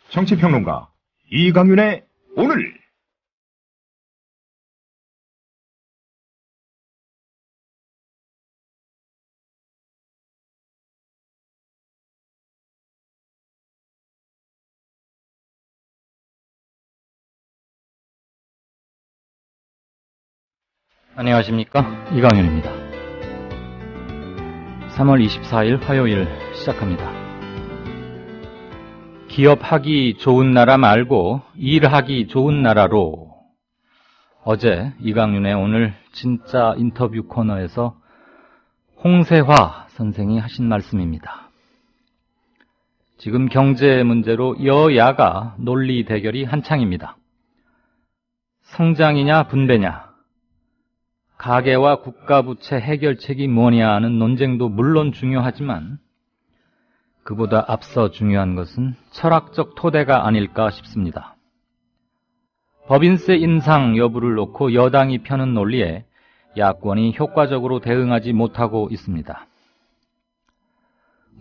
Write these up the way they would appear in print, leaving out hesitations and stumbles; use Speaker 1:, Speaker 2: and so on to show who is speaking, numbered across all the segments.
Speaker 1: 정치평론가 이강윤의 오늘.
Speaker 2: 안녕하십니까, 이강윤입니다. 3월 24일 화요일 시작합니다. 기업하기 좋은 나라 말고 일하기 좋은 나라로. 어제 이강윤의 오늘 진짜 인터뷰 코너에서 홍세화 선생이 하신 말씀입니다. 지금 경제 문제로 여야가 논리 대결이 한창입니다. 성장이냐 분배냐, 가계와 국가부채 해결책이 뭐냐 하는 논쟁도 물론 중요하지만 그보다 앞서 중요한 것은 철학적 토대가 아닐까 싶습니다. 법인세 인상 여부를 놓고 여당이 펴는 논리에 야권이 효과적으로 대응하지 못하고 있습니다.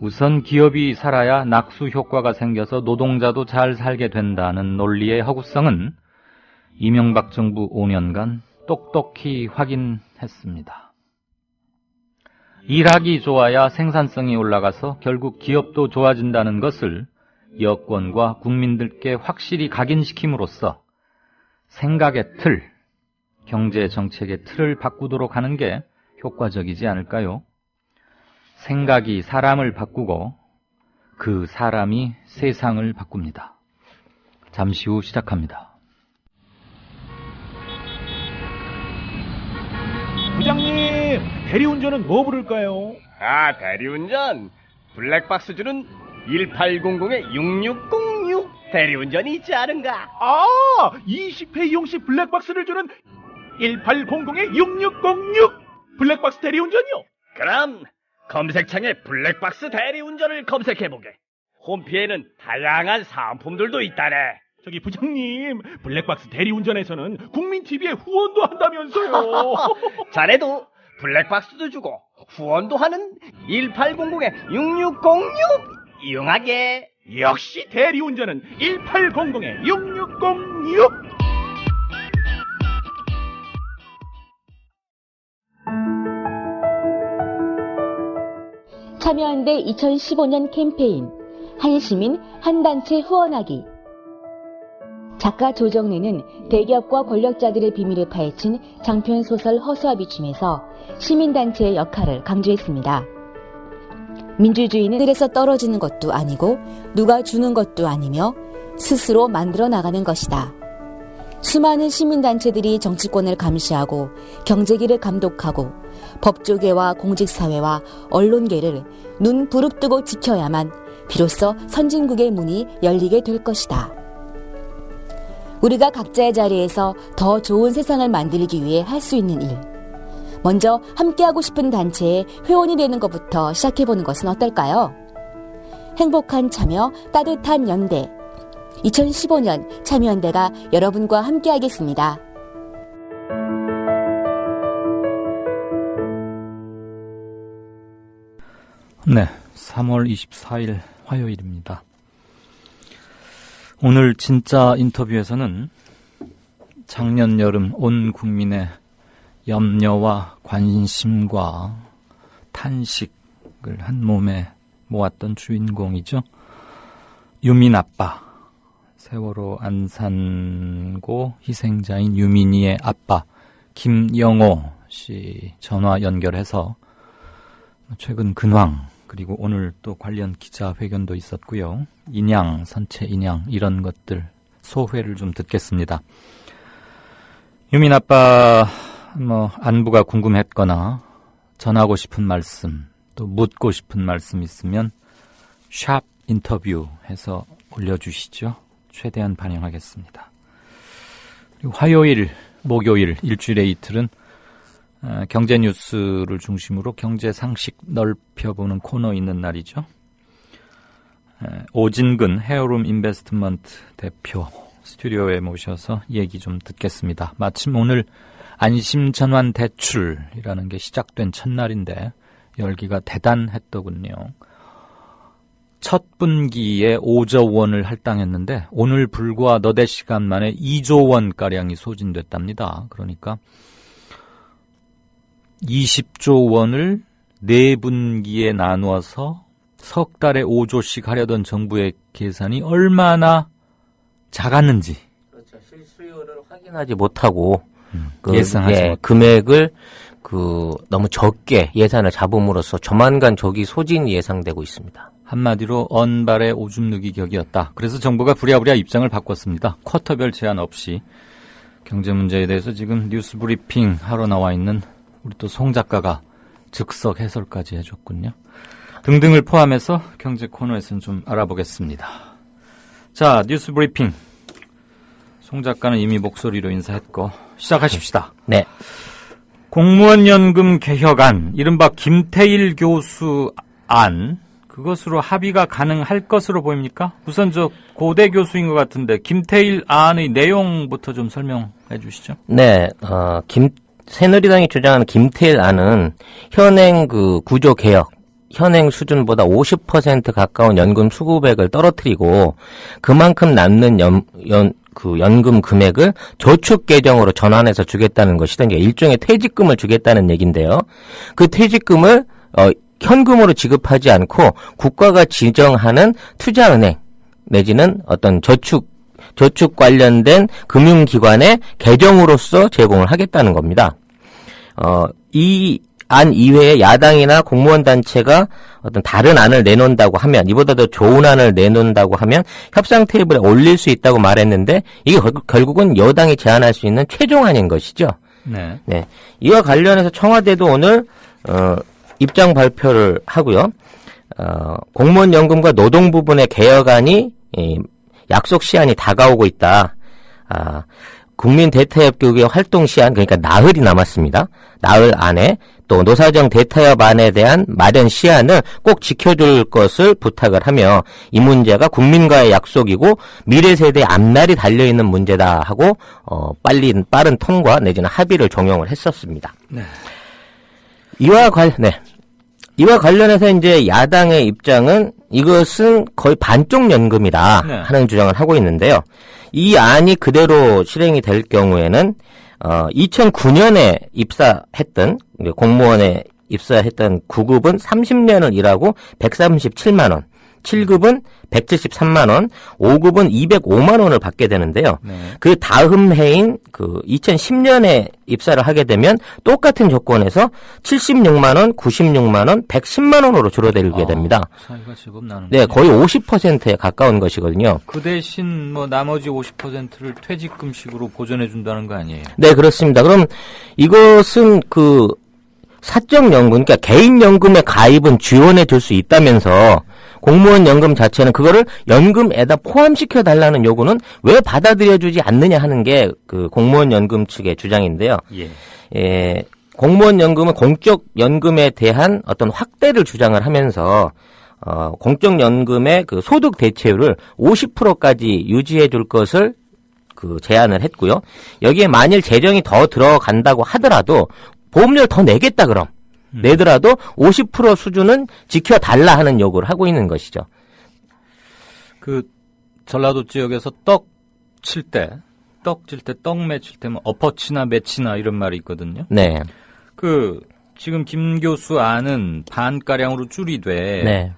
Speaker 2: 우선 기업이 살아야 낙수 효과가 생겨서 노동자도 잘 살게 된다는 논리의 허구성은 이명박 정부 5년간 똑똑히 확인했습니다. 일하기 좋아야 생산성이 올라가서 결국 기업도 좋아진다는 것을 여권과 국민들께 확실히 각인시킴으로써 생각의 틀, 경제 정책의 틀을 바꾸도록 하는 게 효과적이지 않을까요? 생각이 사람을 바꾸고 그 사람이 세상을 바꿉니다. 잠시 후 시작합니다.
Speaker 3: 부장님, 대리운전은 뭐 부를까요?
Speaker 4: 대리운전. 블랙박스 주는 1800-6606 대리운전이 있지 않은가?
Speaker 3: 20회 이용시 블랙박스를 주는 1800-6606 블랙박스 대리운전이요?
Speaker 4: 그럼 검색창에 블랙박스 대리운전을 검색해보게. 홈피에는 다양한 상품들도 있다네.
Speaker 3: 저기 부장님, 블랙박스 대리운전에서는 국민TV에 후원도 한다면서요.
Speaker 4: 자네도 블랙박스도 주고 후원도 하는 1800-6606 이용하게.
Speaker 3: 역시 대리운전은 1800-6606.
Speaker 5: 참여연대 2015년 캠페인 한시민 한단체 후원하기. 작가 조정래는 대기업과 권력자들의 비밀을 파헤친 장편 소설 허수아 비춤에서 시민단체의 역할을 강조했습니다. 민주주의는 하늘에서 떨어지는 것도 아니고 누가 주는 것도 아니며 스스로 만들어 나가는 것이다. 수많은 시민단체들이 정치권을 감시하고 경제계를 감독하고 법조계와 공직사회와 언론계를 눈 부릅뜨고 지켜야만 비로소 선진국의 문이 열리게 될 것이다. 우리가 각자의 자리에서 더 좋은 세상을 만들기 위해 할 수 있는 일. 먼저 함께하고 싶은 단체에 회원이 되는 것부터 시작해보는 것은 어떨까요? 행복한 참여, 따뜻한 연대. 2015년 참여연대가 여러분과 함께하겠습니다.
Speaker 2: 네, 3월 24일 화요일입니다. 오늘 진짜 인터뷰에서는 작년 여름 온 국민의 염려와 관심과 탄식을 한 몸에 모았던 주인공이죠. 유민 아빠, 세월호 안산고 희생자인 유민이의 아빠 김영호 씨 전화 연결해서 최근 근황, 그리고 오늘 또 관련 기자회견도 있었고요. 인양, 선체 인양 이런 것들 소회를 좀 듣겠습니다. 유민 아빠 안부가 궁금했거나 전하고 싶은 말씀, 또 묻고 싶은 말씀 있으면 샵 인터뷰 해서 올려주시죠. 최대한 반영하겠습니다. 그리고 화요일, 목요일, 일주일의 이틀은 경제 뉴스를 중심으로 경제 상식 넓혀보는 코너 있는 날이죠. 오진근 헤어룸 인베스트먼트 대표 스튜디오에 모셔서 얘기 좀 듣겠습니다. 마침 오늘 안심전환 대출이라는 게 시작된 첫날인데 열기가 대단했더군요. 첫 분기에 5조 원을 할당했는데 오늘 불과 너댓 시간 만에 2조 원가량이 소진됐답니다. 그러니까 20조 원을 4분기에 나누어서 석 달에 5조씩 하려던 정부의 계산이 얼마나 작았는지.
Speaker 6: 그렇죠. 실수요를 확인하지 못하고
Speaker 2: 예상하지
Speaker 6: 금액을 너무 적게 예산을 잡음으로써 조만간 조기 소진이 예상되고 있습니다.
Speaker 2: 한마디로 언발의 오줌 누기 격이었다. 그래서 정부가 부랴부랴 입장을 바꿨습니다. 쿼터별 제한 없이 경제 문제에 대해서 지금 뉴스 브리핑 하러 나와 있는 우리 또 송 작가가 즉석 해설까지 해줬군요. 등등을 포함해서 경제 코너에서는 좀 알아보겠습니다. 자, 뉴스 브리핑. 송 작가는 이미 목소리로 인사했고 시작하십시다.
Speaker 6: 네.
Speaker 2: 공무원 연금 개혁안, 이른바 김태일 교수 안, 그것으로 합의가 가능할 것으로 보입니까? 우선 저 고대 교수인 것 같은데 김태일 안의 내용부터 좀 설명해 주시죠.
Speaker 6: 네, 새누리당이 주장하는 김태일 안은 현행 구조 개혁, 현행 수준보다 50% 가까운 연금 수급액을 떨어뜨리고 그만큼 남는 연금 금액을 저축 계정으로 전환해서 주겠다는 것이다. 일종의 퇴직금을 주겠다는 얘기인데요. 그 퇴직금을 현금으로 지급하지 않고 국가가 지정하는 투자은행 내지는 어떤 저축 관련된 금융기관의 계정으로서 제공을 하겠다는 겁니다. 이 안 이외에 야당이나 공무원 단체가 어떤 다른 안을 내놓는다고 하면, 이보다 더 좋은 안을 내놓는다고 하면 협상 테이블에 올릴 수 있다고 말했는데 이게 결국은 여당이 제안할 수 있는 최종안인 것이죠.
Speaker 2: 네.
Speaker 6: 네. 이와 관련해서 청와대도 오늘 입장 발표를 하고요. 공무원 연금과 노동 부분의 개혁안이 약속 시한이 다가오고 있다. 국민 대타협 교육의 활동 시한, 그러니까 나흘이 남았습니다. 나흘 안에 또 노사정 대타협 안에 대한 마련 시한을 꼭 지켜줄 것을 부탁을 하며 이 문제가 국민과의 약속이고 미래 세대의 앞날이 달려있는 문제다 하고 빠른 통과 내지는 합의를 종용을 했었습니다.
Speaker 2: 네.
Speaker 6: 이와 관련해서 이제 야당의 입장은 이것은 거의 반쪽 연금이다 하는 주장을 하고 있는데요. 이 안이 그대로 실행이 될 경우에는 2009년에 입사했던 공무원에 입사했던 9급은 30년을 일하고 137만 원, 7급은 173만 원, 5급은 205만 원을 받게 되는데요.
Speaker 2: 네.
Speaker 6: 그 다음 해인 2010년에 입사를 하게 되면 똑같은 조건에서 76만 원, 96만 원, 110만 원으로 줄어들게 됩니다.
Speaker 2: 차이가 제법 나는.
Speaker 6: 네, 거의 50%에 가까운 것이거든요.
Speaker 2: 그 대신 나머지 50%를 퇴직금식으로 보전해 준다는 거 아니에요?
Speaker 6: 네, 그렇습니다. 그럼 이것은 사적연금, 그러니까 개인연금의 가입은 지원해 줄 수 있다면서 공무원 연금 자체는 그거를 연금에다 포함시켜 달라는 요구는 왜 받아들여주지 않느냐 하는 게 공무원 연금 측의 주장인데요.
Speaker 2: 예.
Speaker 6: 공무원 연금은 공적 연금에 대한 어떤 확대를 주장을 하면서 공적 연금의 소득 대체율을 50%까지 유지해 줄 것을 제안을 했고요. 여기에 만일 재정이 더 들어간다고 하더라도 보험료를 더 내겠다 그럼. 내더라도 50% 수준은 지켜달라 하는 요구를 하고 있는 것이죠.
Speaker 2: 전라도 지역에서 떡 칠 때, 떡매 칠 때면 엎어치나 매치나 이런 말이 있거든요.
Speaker 6: 네.
Speaker 2: 지금 김 교수 안은 반가량으로 줄이되,
Speaker 6: 네.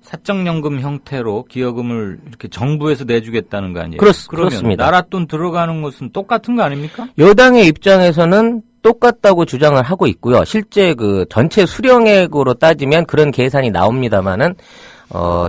Speaker 2: 사적연금 형태로 기여금을 이렇게 정부에서 내주겠다는 거 아니에요? 그러면
Speaker 6: 그렇습니다.
Speaker 2: 나라 돈 들어가는 것은 똑같은 거 아닙니까?
Speaker 6: 여당의 입장에서는 똑같다고 주장을 하고 있고요. 실제 전체 수령액으로 따지면 그런 계산이 나옵니다만은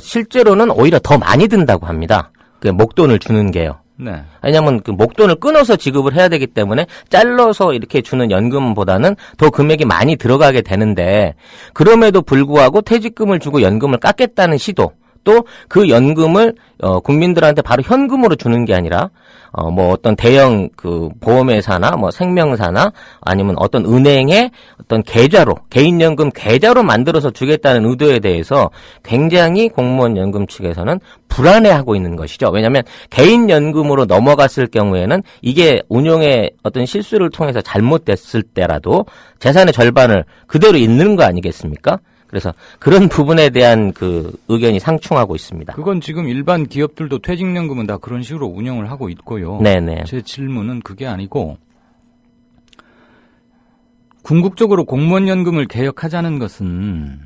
Speaker 6: 실제로는 오히려 더 많이 든다고 합니다. 목돈을 주는 게요.
Speaker 2: 네.
Speaker 6: 왜냐하면 목돈을 끊어서 지급을 해야 되기 때문에 잘라서 이렇게 주는 연금보다는 더 금액이 많이 들어가게 되는데 그럼에도 불구하고 퇴직금을 주고 연금을 깎겠다는 시도, 또 그 연금을 국민들한테 바로 현금으로 주는 게 아니라 어떤 대형 보험회사나 생명사나 아니면 어떤 은행의 어떤 계좌로, 개인연금 계좌로 만들어서 주겠다는 의도에 대해서 굉장히 공무원 연금 측에서는 불안해하고 있는 것이죠. 왜냐하면 개인연금으로 넘어갔을 경우에는 이게 운용의 어떤 실수를 통해서 잘못됐을 때라도 재산의 절반을 그대로 잃는 거 아니겠습니까? 그래서 그런 부분에 대한 그 의견이 상충하고 있습니다.
Speaker 2: 그건 지금 일반 기업들도 퇴직연금은 다 그런 식으로 운영을 하고 있고요.
Speaker 6: 네네.
Speaker 2: 제 질문은 그게 아니고 궁극적으로 공무원연금을 개혁하자는 것은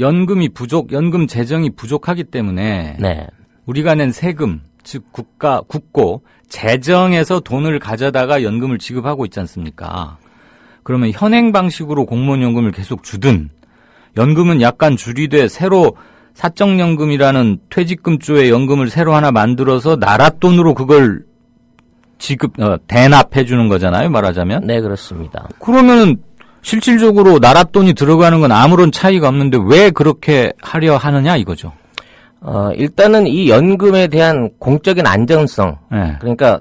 Speaker 2: 연금 재정이 부족하기 때문에
Speaker 6: 네.
Speaker 2: 우리가 낸 세금, 즉 국고, 재정에서 돈을 가져다가 연금을 지급하고 있지 않습니까? 그러면 현행 방식으로 공무원연금을 계속 주든 연금은 약간 줄이되 새로 사적연금이라는 퇴직금조의 연금을 새로 하나 만들어서 나라 돈으로 그걸 대납해 주는 거잖아요, 말하자면.
Speaker 6: 네, 그렇습니다.
Speaker 2: 그러면 실질적으로 나라 돈이 들어가는 건 아무런 차이가 없는데 왜 그렇게 하려 하느냐 이거죠.
Speaker 6: 일단은 이 연금에 대한 공적인 안정성.
Speaker 2: 네.
Speaker 6: 그러니까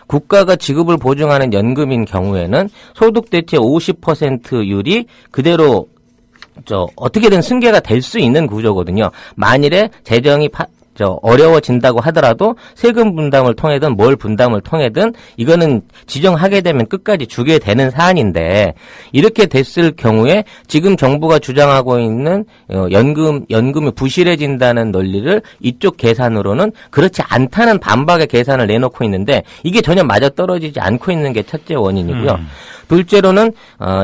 Speaker 6: 국가가 지급을 보증하는 연금인 경우에는 소득 대체 50%율이 그대로 어떻게든 승계가 될 수 있는 구조거든요. 만일에 재정이 어려워진다고 하더라도 세금 분담을 통해든 뭘 분담을 통해든 이거는 지정하게 되면 끝까지 주게 되는 사안인데 이렇게 됐을 경우에 지금 정부가 주장하고 있는 연금이 부실해진다는 논리를 이쪽 계산으로는 그렇지 않다는 반박의 계산을 내놓고 있는데 이게 전혀 맞아떨어지지 않고 있는 게 첫째 원인이고요. 둘째로는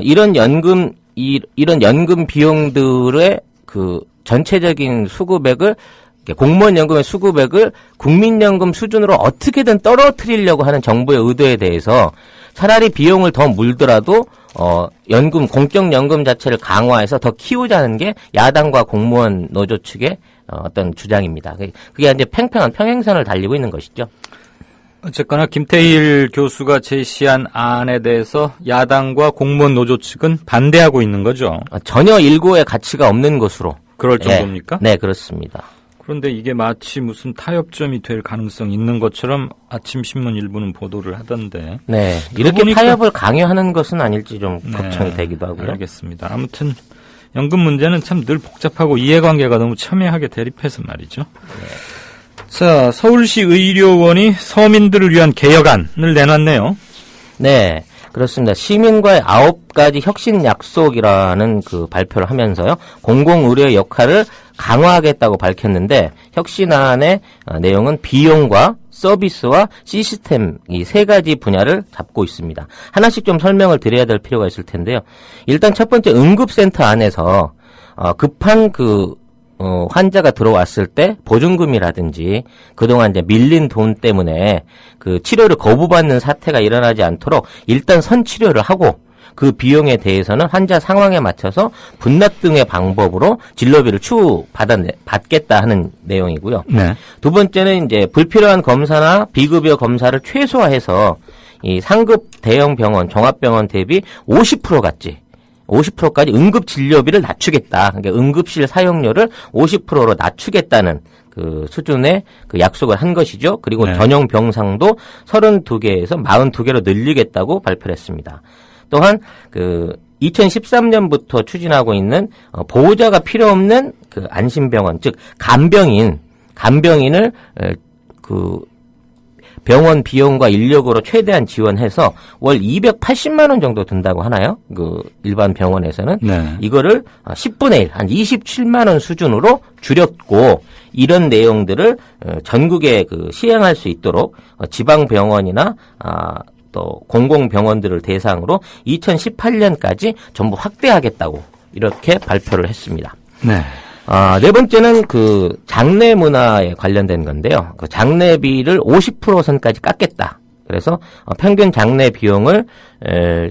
Speaker 6: 이런 연금 비용들의 그 전체적인 수급액을 공무원 연금의 수급액을 국민연금 수준으로 어떻게든 떨어뜨리려고 하는 정부의 의도에 대해서 차라리 비용을 더 물더라도 공적 연금 자체를 강화해서 더 키우자는 게 야당과 공무원 노조 측의 어떤 주장입니다. 그게 이제 팽팽한 평행선을 달리고 있는 것이죠.
Speaker 2: 어쨌거나 김태일 교수가 제시한 안에 대해서 야당과 공무원 노조 측은 반대하고 있는 거죠.
Speaker 6: 전혀 일고의 가치가 없는 것으로.
Speaker 2: 그럴 정도입니까?
Speaker 6: 네, 그렇습니다.
Speaker 2: 그런데 이게 마치 무슨 타협점이 될 가능성이 있는 것처럼 아침 신문 일부는 보도를 하던데.
Speaker 6: 네, 이렇게 타협을 강요하는 것은 아닐지 좀 걱정이 되기도 하고요.
Speaker 2: 알겠습니다. 아무튼 연금 문제는 참 늘 복잡하고 이해관계가 너무 첨예하게 대립해서 말이죠. 네. 자, 서울시 의료원이 서민들을 위한 개혁안을 내놨네요.
Speaker 6: 네. 그렇습니다. 시민과의 9가지 혁신 약속이라는 그 발표를 하면서요. 공공의료의 역할을 강화하겠다고 밝혔는데 혁신안의 내용은 비용과 서비스와 시스템 이 세 가지 분야를 잡고 있습니다. 하나씩 좀 설명을 드려야 될 필요가 있을 텐데요. 일단 첫 번째 응급센터 안에서 급한 환자가 들어왔을 때 보증금이라든지 그동안 이제 밀린 돈 때문에 그 치료를 거부받는 사태가 일어나지 않도록 일단 선치료를 하고 그 비용에 대해서는 환자 상황에 맞춰서 분납 등의 방법으로 진료비를 받겠다 하는 내용이고요.
Speaker 2: 네.
Speaker 6: 두 번째는 이제 불필요한 검사나 비급여 검사를 최소화해서 이 상급 대형 병원, 종합병원 대비 50%까지 응급 진료비를 낮추겠다. 그러니까 응급실 사용료를 50%로 낮추겠다는 그 수준의 그 약속을 한 것이죠. 그리고
Speaker 2: 네.
Speaker 6: 전용 병상도 32개에서 42개로 늘리겠다고 발표를 했습니다. 또한 2013년부터 추진하고 있는 보호자가 필요 없는 그 안심병원, 즉 간병인을 병원 비용과 인력으로 최대한 지원해서 월 280만 원 정도 든다고 하나요? 그 일반 병원에서는
Speaker 2: 네.
Speaker 6: 이거를 10분의 1, 한 27만 원 수준으로 줄였고 이런 내용들을 전국에 시행할 수 있도록 지방 병원이나 또 공공병원들을 대상으로 2018년까지 전부 확대하겠다고 이렇게 발표를 했습니다.
Speaker 2: 네.
Speaker 6: 네 번째는 장례 문화에 관련된 건데요. 장례비를 50% 선까지 깎겠다. 그래서 평균 장례 비용을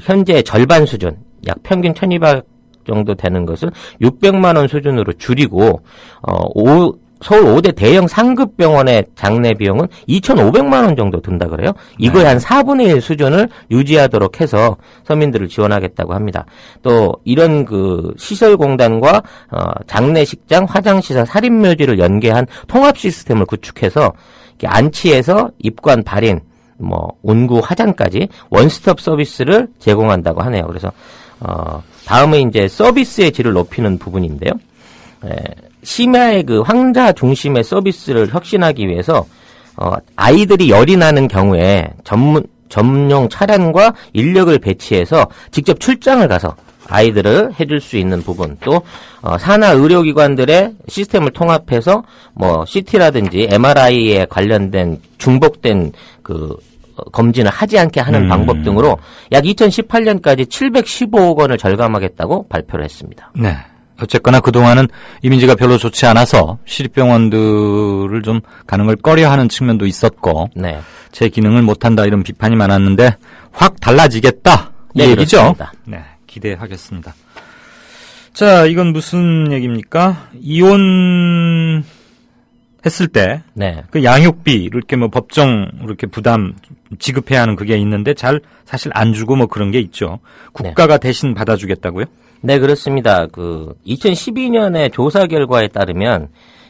Speaker 6: 현재 절반 수준, 약 평균 1,200 정도 되는 것을 600만 원 수준으로 줄이고 서울 5대 대형 상급 병원의 장례 비용은 2,500만 원 정도 든다 그래요. 이거의 한 4분의 1 수준을 유지하도록 해서 서민들을 지원하겠다고 합니다. 또 이런 시설공단과 장례식장, 화장시설, 살인묘지를 연계한 통합 시스템을 구축해서 안치에서 입관, 발인, 운구, 화장까지 원스톱 서비스를 제공한다고 하네요. 그래서 다음은 이제 서비스의 질을 높이는 부분인데요. 심야의 환자 중심의 서비스를 혁신하기 위해서 아이들이 열이 나는 경우에 전용 차량과 인력을 배치해서 직접 출장을 가서 아이들을 해줄 수 있는 부분, 또 산하 의료기관들의 시스템을 통합해서 뭐 CT라든지 MRI에 관련된 중복된 그 검진을 하지 않게 하는 방법 등으로 약 2018년까지 715억 원을 절감하겠다고 발표를 했습니다.
Speaker 2: 네. 어쨌거나 그동안은 이미지가 별로 좋지 않아서 시립병원들을 좀 가는 걸 꺼려하는 측면도 있었고
Speaker 6: 네.
Speaker 2: 제 기능을 못한다 이런 비판이 많았는데 확 달라지겠다 이
Speaker 6: 네,
Speaker 2: 얘기죠?
Speaker 6: 그렇습니다.
Speaker 2: 네, 기대하겠습니다. 자, 이건 무슨 얘기입니까? 이혼 했을 때
Speaker 6: 네.
Speaker 2: 그 양육비 이렇게 뭐 법정 이렇게 부담 지급해야 하는 그게 있는데 잘 사실 안 주고 뭐 그런 게 있죠. 국가가 대신 받아주겠다고요?
Speaker 6: 네, 그렇습니다. 2012년에 조사 결과에 따르면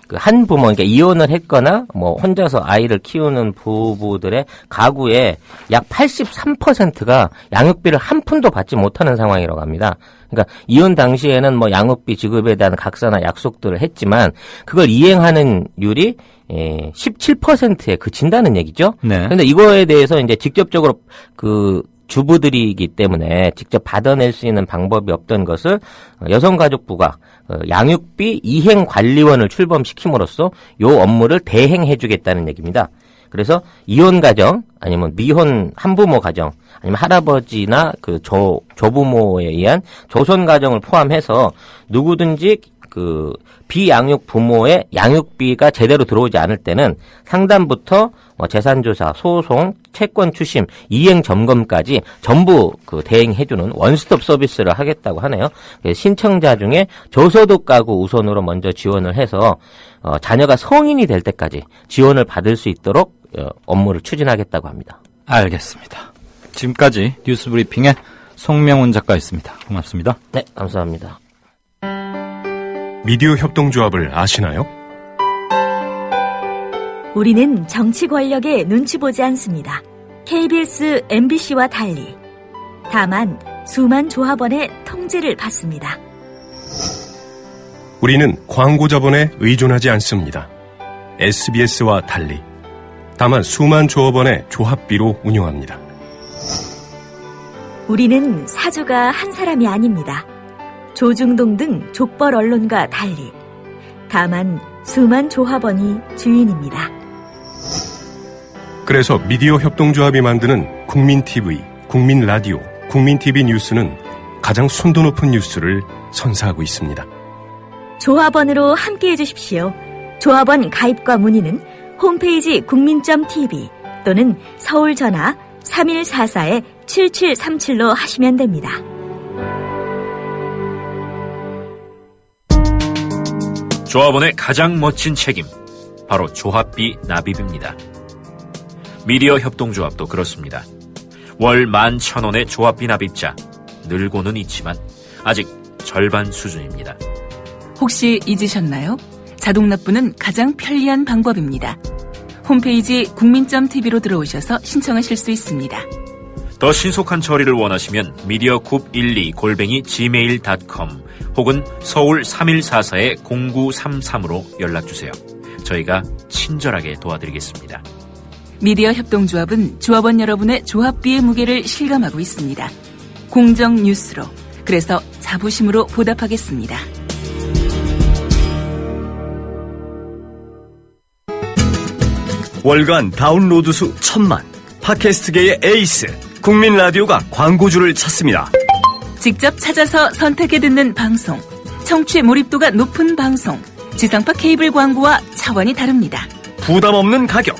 Speaker 6: 그 한 부모, 그러니까 이혼을 했거나 뭐 혼자서 아이를 키우는 부부들의 가구의 약 83%가 양육비를 한 푼도 받지 못하는 상황이라고 합니다. 그러니까 이혼 당시에는 뭐 양육비 지급에 대한 각서나 약속들을 했지만 그걸 이행하는 율이 17%에 그친다는 얘기죠.
Speaker 2: 네.
Speaker 6: 그런데 이거에 대해서 이제 직접적으로 주부들이기 때문에 직접 받아낼 수 있는 방법이 없던 것을 여성가족부가 양육비 이행관리원을 출범시킴으로써 요 업무를 대행해주겠다는 얘기입니다. 그래서 이혼 가정 아니면 미혼 한부모 가정 아니면 할아버지나 그 조부모에 의한 조선 가정을 포함해서 누구든지 그 비양육 부모의 양육비가 제대로 들어오지 않을 때는 상담부터 재산조사, 소송, 채권 추심, 이행 점검까지 전부 그 대행해주는 원스톱 서비스를 하겠다고 하네요. 신청자 중에 저소득 가구 우선으로 먼저 지원을 해서 자녀가 성인이 될 때까지 지원을 받을 수 있도록 업무를 추진하겠다고 합니다.
Speaker 2: 알겠습니다. 지금까지 뉴스브리핑의 송명훈 작가였습니다. 고맙습니다.
Speaker 6: 네, 감사합니다.
Speaker 7: 미디어 협동조합을 아시나요?
Speaker 8: 우리는 정치 권력에 눈치 보지 않습니다. KBS, MBC와 달리. 다만 수만 조합원의 통제를 받습니다.
Speaker 7: 우리는 광고 자본에 의존하지 않습니다. SBS와 달리. 다만 수만 조합원의 조합비로 운영합니다.
Speaker 8: 우리는 사주가 한 사람이 아닙니다. 조중동 등 족벌 언론과 달리. 다만 수만 조합원이 주인입니다.
Speaker 7: 그래서 미디어 협동조합이 만드는 국민TV, 국민라디오, 국민TV 뉴스는 가장 순도 높은 뉴스를 선사하고 있습니다.
Speaker 8: 조합원으로 함께해 주십시오. 조합원 가입과 문의는 홈페이지 국민.tv 또는 서울 전화 3144-7737로 하시면 됩니다.
Speaker 9: 조합원의 가장 멋진 책임, 바로 조합비 납입입니다. 미디어 협동조합도 그렇습니다. 월 11,000원의 조합비 납입자, 늘고는 있지만 아직 절반 수준입니다.
Speaker 10: 혹시 잊으셨나요? 자동 납부는 가장 편리한 방법입니다. 홈페이지 국민.tv로 들어오셔서 신청하실 수 있습니다.
Speaker 9: 더 신속한 처리를 원하시면 mediacoup12@gmail.com 혹은 서울 3144-0933으로 연락주세요. 저희가 친절하게 도와드리겠습니다.
Speaker 10: 미디어 협동조합은 조합원 여러분의 조합비의 무게를 실감하고 있습니다. 공정 뉴스로, 그래서 자부심으로 보답하겠습니다.
Speaker 11: 월간 다운로드 수 1000만, 팟캐스트계의 에이스, 국민 라디오가 광고주를 찾습니다.
Speaker 10: 직접 찾아서 선택해 듣는 방송, 청취 몰입도가 높은 방송, 지상파 케이블 광고와 차원이 다릅니다.
Speaker 11: 부담 없는 가격,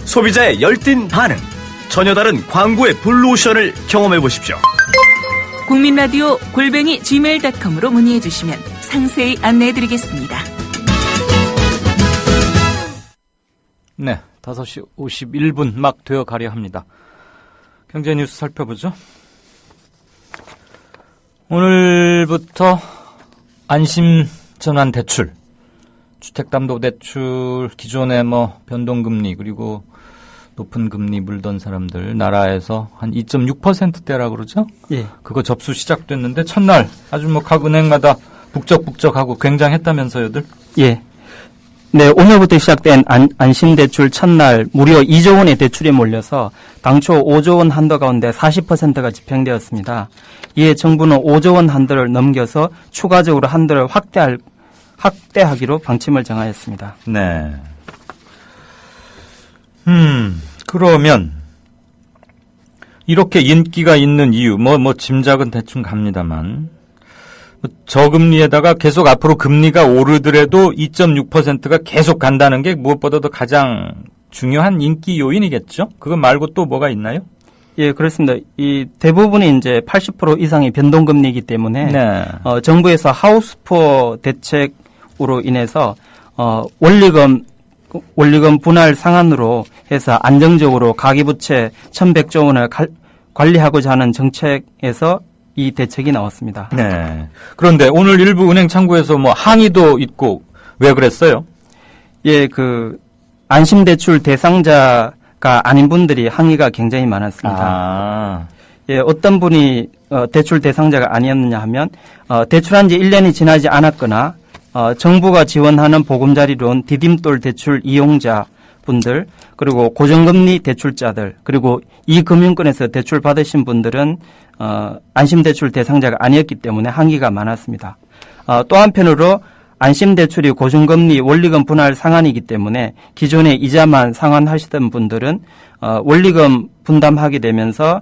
Speaker 11: 소비자의 열띤 반응, 전혀 다른 광고의 블루오션을 경험해 보십시오.
Speaker 10: 국민라디오 @gmail.com으로 문의해 주시면 상세히 안내해 드리겠습니다.
Speaker 2: 네, 5시 51분 막 되어가려 합니다. 경제 뉴스 살펴보죠. 오늘부터 안심전환 대출, 주택담보대출, 기존의 변동금리 그리고 높은 금리 물던 사람들 나라에서 한 2.6%대라 그러죠?
Speaker 12: 예.
Speaker 2: 그거 접수 시작됐는데 첫날 아주 각 은행마다 북적북적하고 굉장했다면서요들?
Speaker 12: 예. 네, 오늘부터 시작된 안심대출 첫날 무려 2조 원의 대출이 몰려서 당초 5조 원 한도 가운데 40%가 집행되었습니다. 이에 정부는 5조 원 한도를 넘겨서 추가적으로 한도를 확대하기로 방침을 정하였습니다.
Speaker 2: 네. 그러면 이렇게 인기가 있는 이유, 짐작은 대충 갑니다만, 저금리에다가 계속 앞으로 금리가 오르더라도 2.6%가 계속 간다는 게 무엇보다도 가장 중요한 인기 요인이겠죠? 그거 말고 또 뭐가 있나요?
Speaker 12: 예, 그렇습니다. 이 대부분이 이제 80% 이상이 변동금리이기 때문에
Speaker 2: 네.
Speaker 12: 정부에서 하우스푸어 대책으로 인해서 원리금 분할 상한으로 해서 안정적으로 가계부채 1,100조 원을 관리하고자 하는 정책에서 이 대책이 나왔습니다.
Speaker 2: 네. 그런데 오늘 일부 은행 창구에서 항의도 있고 왜 그랬어요?
Speaker 12: 예, 안심대출 대상자가 아닌 분들이 항의가 굉장히 많았습니다. 예, 어떤 분이 대출 대상자가 아니었느냐 하면 대출한 지 1년이 지나지 않았거나 정부가 지원하는 보금자리론 디딤돌 대출 이용자 분들, 그리고 고정금리 대출자들, 그리고 이 금융권에서 대출 받으신 분들은 안심대출 대상자가 아니었기 때문에 항의가 많았습니다. 또 한편으로 안심대출이 고정금리 원리금 분할 상한이기 때문에 기존에 이자만 상환하시던 분들은 원리금 분담하게 되면서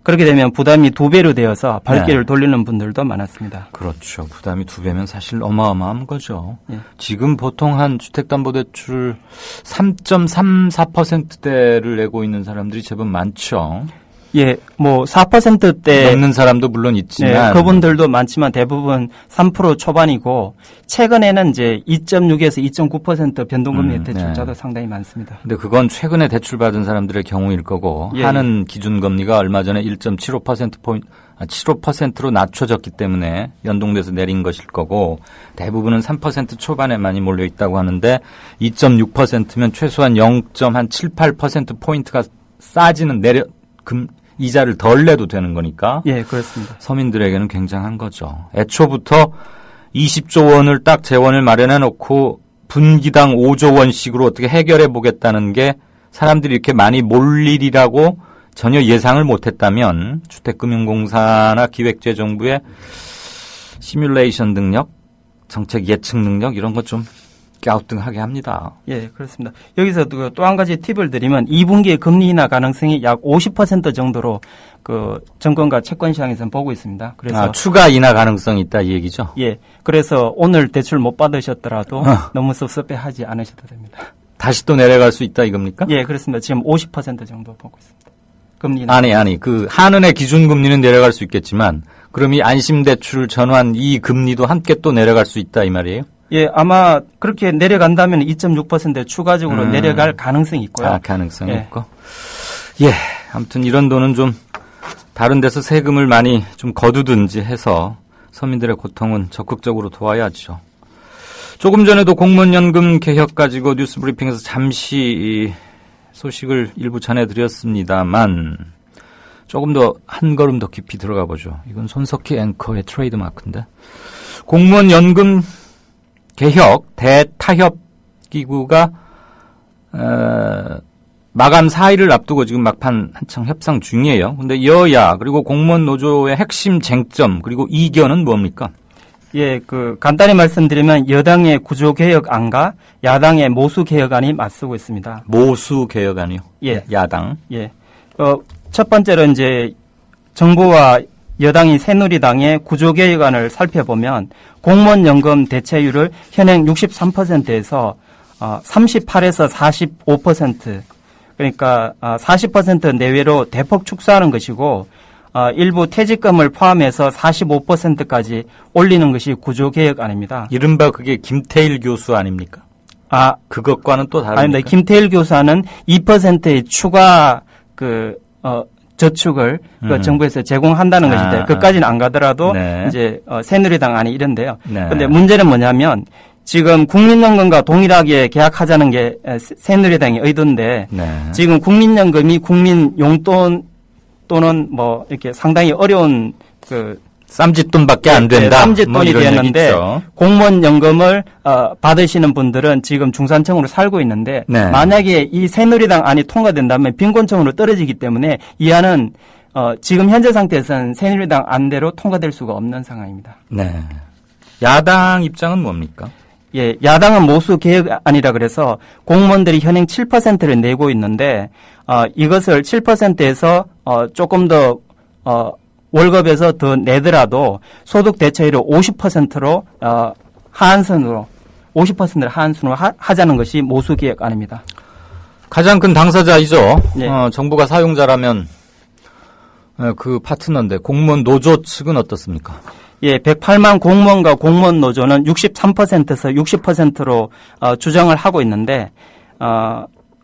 Speaker 12: 그렇게 되면 부담이 2배로 되어서 발길을 돌리는 분들도 많았습니다.
Speaker 2: 그렇죠. 부담이 2배면 사실 어마어마한 거죠. 예. 지금 보통 한 주택담보대출 3.34%대를 내고 있는 사람들이 제법 많죠.
Speaker 12: 예, 4%대
Speaker 2: 넘는 사람도 물론 있지만
Speaker 12: 네, 그분들도 많지만 대부분 3% 초반이고 최근에는 이제 2.6에서 2.9% 변동금리 대출자도 상당히 많습니다.
Speaker 2: 근데 그건 최근에 대출 받은 사람들의 경우일 거고 하는 기준금리가 얼마 전에 7.5%로 낮춰졌기 때문에 연동돼서 내린 것일 거고 대부분은 3% 초반에 많이 몰려 있다고 하는데 2.6%면 최소한 0.78% 포인트가 싸지는 이자를 덜 내도 되는 거니까.
Speaker 12: 예, 그렇습니다.
Speaker 2: 서민들에게는 굉장한 거죠. 애초부터 20조 원을 딱 재원을 마련해 놓고 분기당 5조 원씩으로 어떻게 해결해 보겠다는 게 사람들이 이렇게 많이 몰리리라고 전혀 예상을 못했다면 주택금융공사나 기획재정부의 시뮬레이션 능력, 정책 예측 능력 이런 것 좀 갸우뚱하게 합니다.
Speaker 12: 예, 그렇습니다. 여기서 또 한 가지 팁을 드리면 2분기의 금리 인하 가능성이 약 50% 정도로 정권과 채권시장에서는 보고 있습니다. 그래서
Speaker 2: 추가 인하 가능성이 있다 이 얘기죠?
Speaker 12: 예, 그래서 오늘 대출 못 받으셨더라도 너무 섭섭해하지 않으셔도 됩니다.
Speaker 2: 다시 또 내려갈 수 있다 이겁니까?
Speaker 12: 예, 그렇습니다. 지금 50% 정도 보고 있습니다. 금리 인하.
Speaker 2: 아니 한은의 기준금리는 내려갈 수 있겠지만 그럼 이 안심대출 전환 이 금리도 함께 또 내려갈 수 있다 이 말이에요?
Speaker 12: 예, 아마 그렇게 내려간다면 2.6% 추가적으로 내려갈 가능성이 있고요.
Speaker 2: 가능성이 있고. 예, 아무튼 이런 돈은 좀 다른 데서 세금을 많이 좀 거두든지 해서 서민들의 고통은 적극적으로 도와야죠. 조금 전에도 공무원연금 개혁 가지고 뉴스 브리핑에서 잠시 이 소식을 일부 전해드렸습니다만 조금 더 한 걸음 더 깊이 들어가 보죠. 이건 손석희 앵커의 트레이드 마크인데 공무원연금 개혁 대타협기구가 마감 4일을 앞두고 지금 막판 한창 협상 중이에요. 근데 여야 그리고 공무원 노조의 핵심 쟁점 그리고 이견은 뭡니까?
Speaker 12: 예, 간단히 말씀드리면 여당의 구조개혁안과 야당의 모수개혁안이 맞서고 있습니다.
Speaker 2: 모수개혁안이요?
Speaker 12: 예.
Speaker 2: 야당?
Speaker 12: 예. 첫 번째로 이제 정부와 여당이 새누리당의 구조개혁안을 살펴보면 공무원연금 대체율을 현행 63%에서 38에서 45% 그러니까 40% 내외로 대폭 축소하는 것이고 일부 퇴직금을 포함해서 45%까지 올리는 것이 구조개혁안입니다.
Speaker 2: 이른바 그게 김태일 교수 아닙니까? 그것과는 또 다릅니까?
Speaker 12: 아닙니다. 김태일 교수안은 2%의 추가 저축을 정부에서 제공한다는 것인데 그까지는 안 가더라도 이제 새누리당 안이 이런데요. 그런데 문제는 뭐냐면 지금 국민연금과 동일하게 계약하자는 게 새누리당의 의도인데 지금 국민연금이 국민 용돈 또는 이렇게 상당히 어려운
Speaker 2: 쌈짓돈밖에 안 된다.
Speaker 12: 쌈짓돈이
Speaker 2: 뭐
Speaker 12: 되었는데 공무원 연금을 받으시는 분들은 지금 중산층으로 살고 있는데
Speaker 2: 네.
Speaker 12: 만약에 이 새누리당 안이 통과된다면 빈곤층으로 떨어지기 때문에 이 안은 지금 현재 상태에서는 새누리당 안대로 통과될 수가 없는 상황입니다.
Speaker 2: 네. 야당 입장은 뭡니까?
Speaker 12: 예, 야당은 모수 개혁안이라 그래서 공무원들이 현행 7%를 내고 있는데 이것을 7%에서 조금 더 월급에서 더 내더라도 소득 대체율을 50%로 하한선으로 50%를 하한선으로 하자는 것이 모수 개혁안입니다.
Speaker 2: 가장 큰 당사자이죠.
Speaker 12: 네.
Speaker 2: 정부가 사용자라면 그 파트너인데 공무원 노조 측은 어떻습니까?
Speaker 12: 예, 108만 공무원과 공무원 노조는 63%에서 60%로 주장을 하고 있는데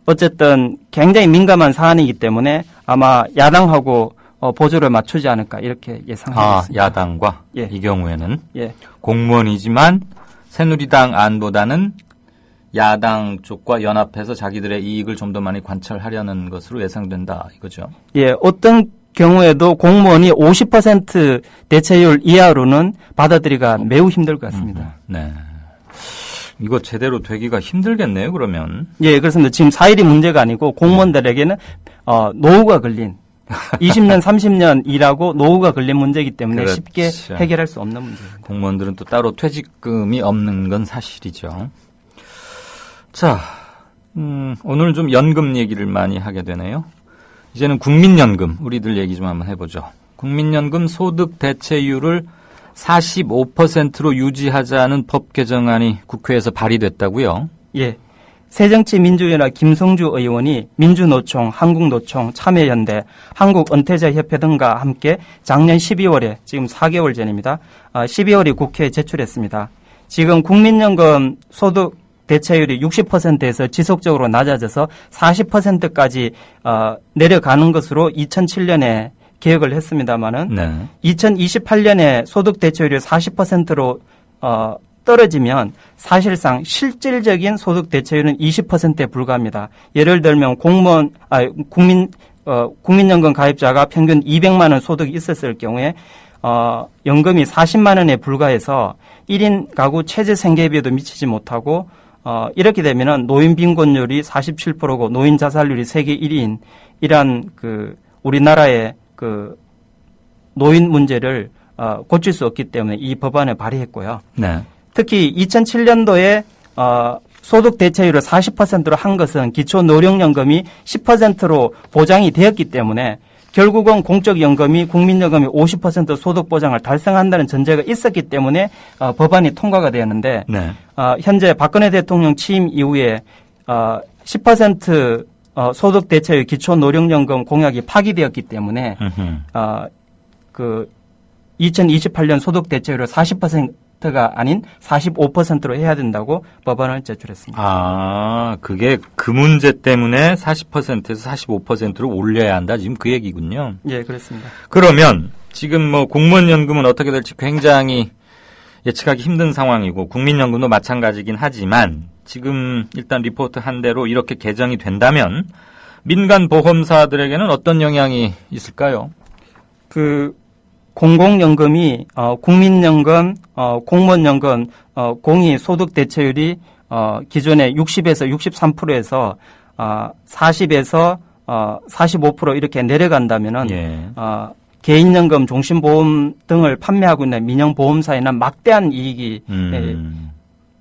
Speaker 12: 어쨌든 굉장히 민감한 사안이기 때문에 아마 야당하고 보조를 맞추지 않을까 이렇게 예상하고 있습니다.
Speaker 2: 야당과
Speaker 12: 예.
Speaker 2: 이 경우에는
Speaker 12: 예.
Speaker 2: 공무원이지만 새누리당 안보다는 야당 쪽과 연합해서 자기들의 이익을 좀 더 많이 관철하려는 것으로 예상된다 이거죠.
Speaker 12: 예, 어떤 경우에도 공무원이 50% 대체율 이하로는 받아들이기가 매우 힘들 것 같습니다.
Speaker 2: 네. 이거 제대로 되기가 힘들겠네요, 그러면.
Speaker 12: 예, 그렇습니다. 지금 4일이 문제가 아니고 공무원들에게는 노후가 걸린 20년, 30년 일하고 노후가 걸린 문제이기 때문에
Speaker 2: 그렇죠.
Speaker 12: 쉽게 해결할 수 없는 문제입니다.
Speaker 2: 공무원들은 또 따로 퇴직금이 없는 건 사실이죠. 자, 오늘 좀 연금 얘기를 많이 하게 되네요. 이제는 국민연금, 우리들 얘기 좀 한번 해보죠. 국민연금 소득 대체율을 45%로 유지하자는 법 개정안이 국회에서 발의됐다고요?
Speaker 12: 예. 새정치민주연합 김성주 의원이 민주노총, 한국노총, 참여연대, 한국은퇴자협회 등과 함께 작년 12월에 지금 4개월 전입니다. 12월에 국회에 제출했습니다. 지금 국민연금 소득 대체율이 60%에서 지속적으로 낮아져서 40%까지 내려가는 것으로 2007년에 개혁을 했습니다마는
Speaker 2: 네.
Speaker 12: 2028년에 소득 대체율이 40%로 떨어지면 사실상 실질적인 소득 대체율은 20%에 불과합니다. 예를 들면 국민연금 가입자가 평균 200만 원 소득이 있었을 경우에 연금이 40만 원에 불과해서 1인 가구 체제 생계비에도 미치지 못하고 이렇게 되면은 노인 빈곤율이 47%고 노인 자살률이 세계 1위인 이러한 우리나라의 노인 문제를 고칠 수 없기 때문에 이 법안을 발의했고요.
Speaker 2: 네.
Speaker 12: 특히 2007년도에 소득 대체율을 40%로 한 것은 기초노령연금이 10%로 보장이 되었기 때문에 결국은 공적연금이 국민연금이 50% 소득 보장을 달성한다는 전제가 있었기 때문에 법안이 통과가 되었는데
Speaker 2: 네.
Speaker 12: 현재 박근혜 대통령 취임 이후에 10% 소득 대체율 기초노령연금 공약이 파기되었기 때문에 2028년 소득 대체율을 40%가 아닌 45%로 해야 된다고 법안을 제출했습니다.
Speaker 2: 그게 그 문제 때문에 40%에서 45%로 올려야 한다. 지금 그 얘기군요.
Speaker 12: 예, 그렇습니다.
Speaker 2: 그러면 지금 공무원연금은 어떻게 될지 굉장히 예측하기 힘든 상황이고 국민연금도 마찬가지긴 하지만 지금 일단 리포트 한 대로 이렇게 개정이 된다면 민간 보험사들에게는 어떤 영향이 있을까요?
Speaker 12: 공공연금이 국민연금, 공무원연금 공이 소득 대체율이 기존에 60에서 63%에서 40에서 45% 이렇게 내려간다면은 개인연금, 종신보험 등을 판매하고 있는 민영보험사에는 막대한 이익이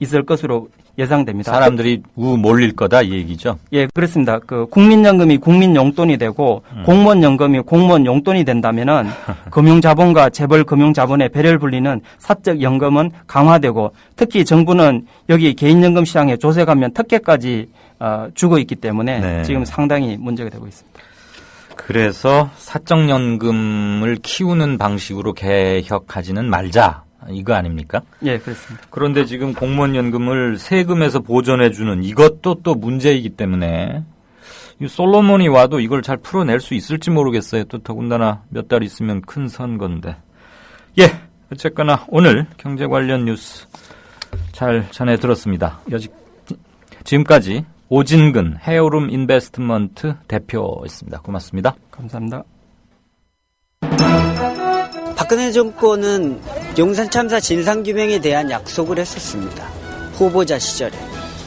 Speaker 12: 있을 것으로 예상됩니다.
Speaker 2: 사람들이 몰릴 거다 이 얘기죠?
Speaker 12: 예, 그렇습니다. 국민연금이 국민 용돈이 되고 공무원연금이 공무원 용돈이 된다면은 금융자본과 재벌 금융자본의 배를 불리는 사적 연금은 강화되고 특히 정부는 여기 개인연금 시장에 조세가면 특혜까지 주고 있기 때문에 지금 상당히 문제가 되고 있습니다.
Speaker 2: 그래서 사적연금을 키우는 방식으로 개혁하지는 말자. 이거 아닙니까?
Speaker 12: 예, 그렇습니다.
Speaker 2: 그런데 지금 공무원연금을 세금에서 보전해주는 이것도 또 문제이기 때문에 이 솔로몬이 와도 이걸 잘 풀어낼 수 있을지 모르겠어요. 또 더군다나 몇 달 있으면 큰 선거인데. 예, 어쨌거나 오늘 경제 관련 뉴스 잘 전해 들었습니다. 지금까지 오진근 헤어룸 인베스트먼트 대표였습니다. 고맙습니다.
Speaker 12: 감사합니다.
Speaker 13: 박근혜 정권은 용산 참사 진상규명에 대한 약속을 했었습니다. 후보자 시절에.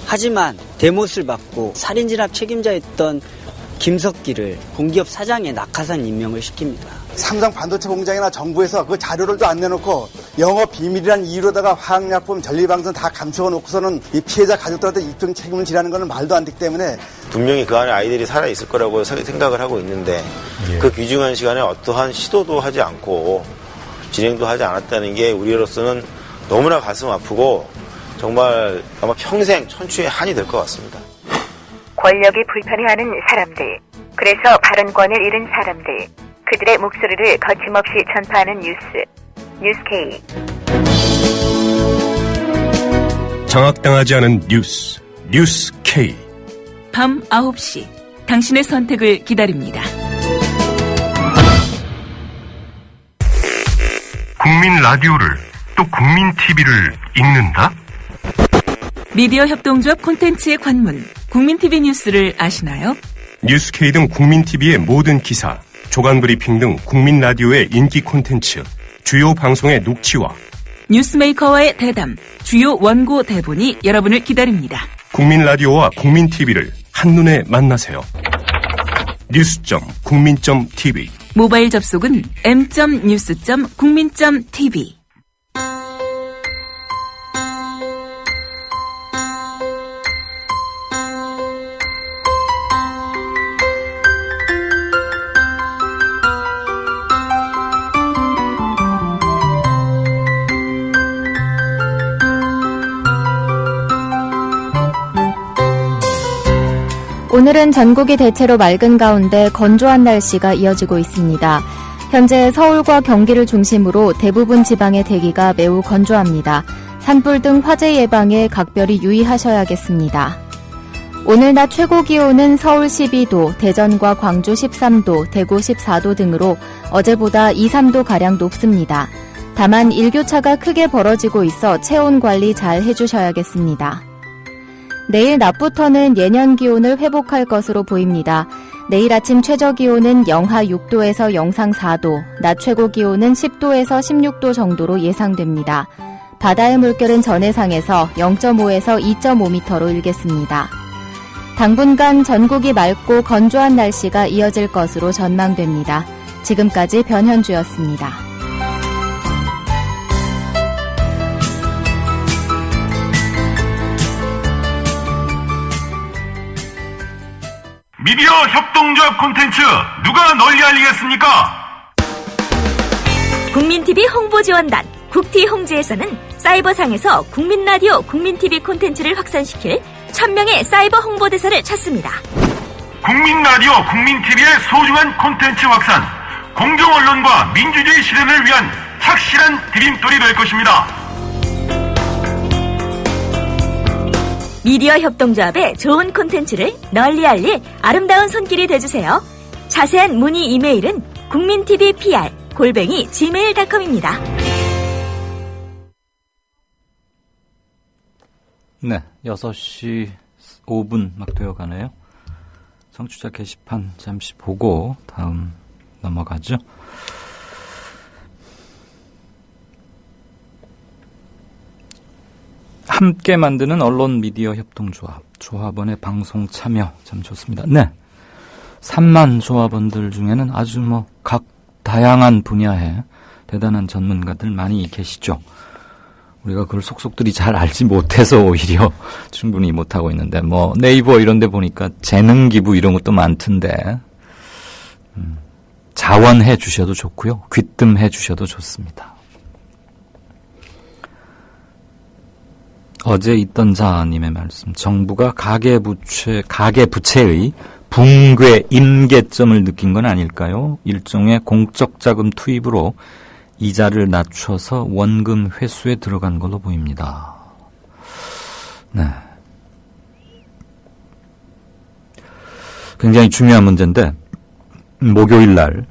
Speaker 13: 하지만 대못을 받고 살인진압 책임자였던 김석기를 공기업 사장에 낙하산 임명을 시킵니다.
Speaker 14: 삼성 반도체 공장이나 정부에서 그 자료를 또 안 내놓고 영업 비밀이란 이유로다가 화학약품, 전리방송 다 감추어 놓고서는 이 피해자 가족들한테 입증 책임을 지라는 건 말도 안 되기 때문에
Speaker 15: 분명히 그 안에 아이들이 살아있을 거라고 생각을 하고 있는데 그 귀중한 시간에 어떠한 시도도 하지 않고 진행도 하지 않았다는 게 우리로서는 너무나 가슴 아프고 정말 아마 평생 천추의 한이 될 것 같습니다.
Speaker 16: 권력이 불편해하는 사람들, 그래서 발언권을 잃은 사람들, 그들의 목소리를 거침없이 전파하는 뉴스K.
Speaker 7: 장악당하지 않은 뉴스K.
Speaker 10: 밤 9시, 당신의 선택을 기다립니다.
Speaker 7: 국민 라디오를 또 국민 TV를 읽는다?
Speaker 10: 미디어 협동조합 콘텐츠의 관문, 국민TV 뉴스를 아시나요?
Speaker 7: 뉴스K 등 국민 TV의 모든 기사, 조간 브리핑 등 국민 라디오의 인기 콘텐츠, 주요 방송의 녹취와
Speaker 10: 뉴스메이커와의 대담, 주요 원고 대본이 여러분을 기다립니다.
Speaker 7: 국민 라디오와 국민 TV를 한눈에 만나세요. news.국민.tv.
Speaker 10: 모바일 접속은 m.news.국민.tv.
Speaker 17: 오늘은 전국이 대체로 맑은 가운데 건조한 날씨가 이어지고 있습니다. 현재 서울과 경기를 중심으로 대부분 지방의 대기가 매우 건조합니다. 산불 등 화재 예방에 각별히 유의하셔야겠습니다. 오늘 낮 최고 기온은 서울 12도, 대전과 광주 13도, 대구 14도 등으로 어제보다 2, 3도가량 높습니다. 다만 일교차가 크게 벌어지고 있어 체온 관리 잘 해주셔야겠습니다. 내일 낮부터는 예년 기온을 회복할 것으로 보입니다. 내일 아침 최저 기온은 영하 6도에서 영상 4도, 낮 최고 기온은 10도에서 16도 정도로 예상됩니다. 바다의 물결은 전해상에서 0.5에서 2.5m로 일겠습니다. 당분간 전국이 맑고 건조한 날씨가 이어질 것으로 전망됩니다. 지금까지 변현주였습니다.
Speaker 18: 미디어 협동조합 콘텐츠 누가 널리 알리겠습니까?
Speaker 8: 국민TV 홍보지원단 국티홍지에서는 사이버상에서 국민라디오 국민TV 콘텐츠를 확산시킬 1000명의 사이버 홍보대사를 찾습니다.
Speaker 18: 국민라디오 국민TV의 소중한 콘텐츠 확산, 공정언론과 민주주의 실현을 위한 착실한 디딤돌이 될 것입니다.
Speaker 8: 미디어 협동조합의 좋은 콘텐츠를 널리 알릴 아름다운 손길이 돼주세요. 자세한 문의 이메일은 국민tvpr@gmail.com입니다.
Speaker 2: 네, 6시 5분 막 되어가네요. 청취자 게시판 잠시 보고 다음 넘어가죠. 함께 만드는 언론 미디어 협동조합, 조합원의 방송 참여 참 좋습니다. 네, 3만 조합원들 중에는 아주 각 다양한 분야에 대단한 전문가들 많이 계시죠. 우리가 그걸 속속들이 잘 알지 못해서 오히려 충분히 못하고 있는데, 네이버 이런 데 보니까 재능 기부 이런 것도 많던데, 자원해 주셔도 좋고요, 귀뜸해 주셔도 좋습니다. 어제 있던 자님의 말씀, 정부가 가계부채의 붕괴 임계점을 느낀 건 아닐까요? 일종의 공적 자금 투입으로 이자를 낮춰서 원금 회수에 들어간 걸로 보입니다. 네. 굉장히 중요한 문제인데, 목요일 날,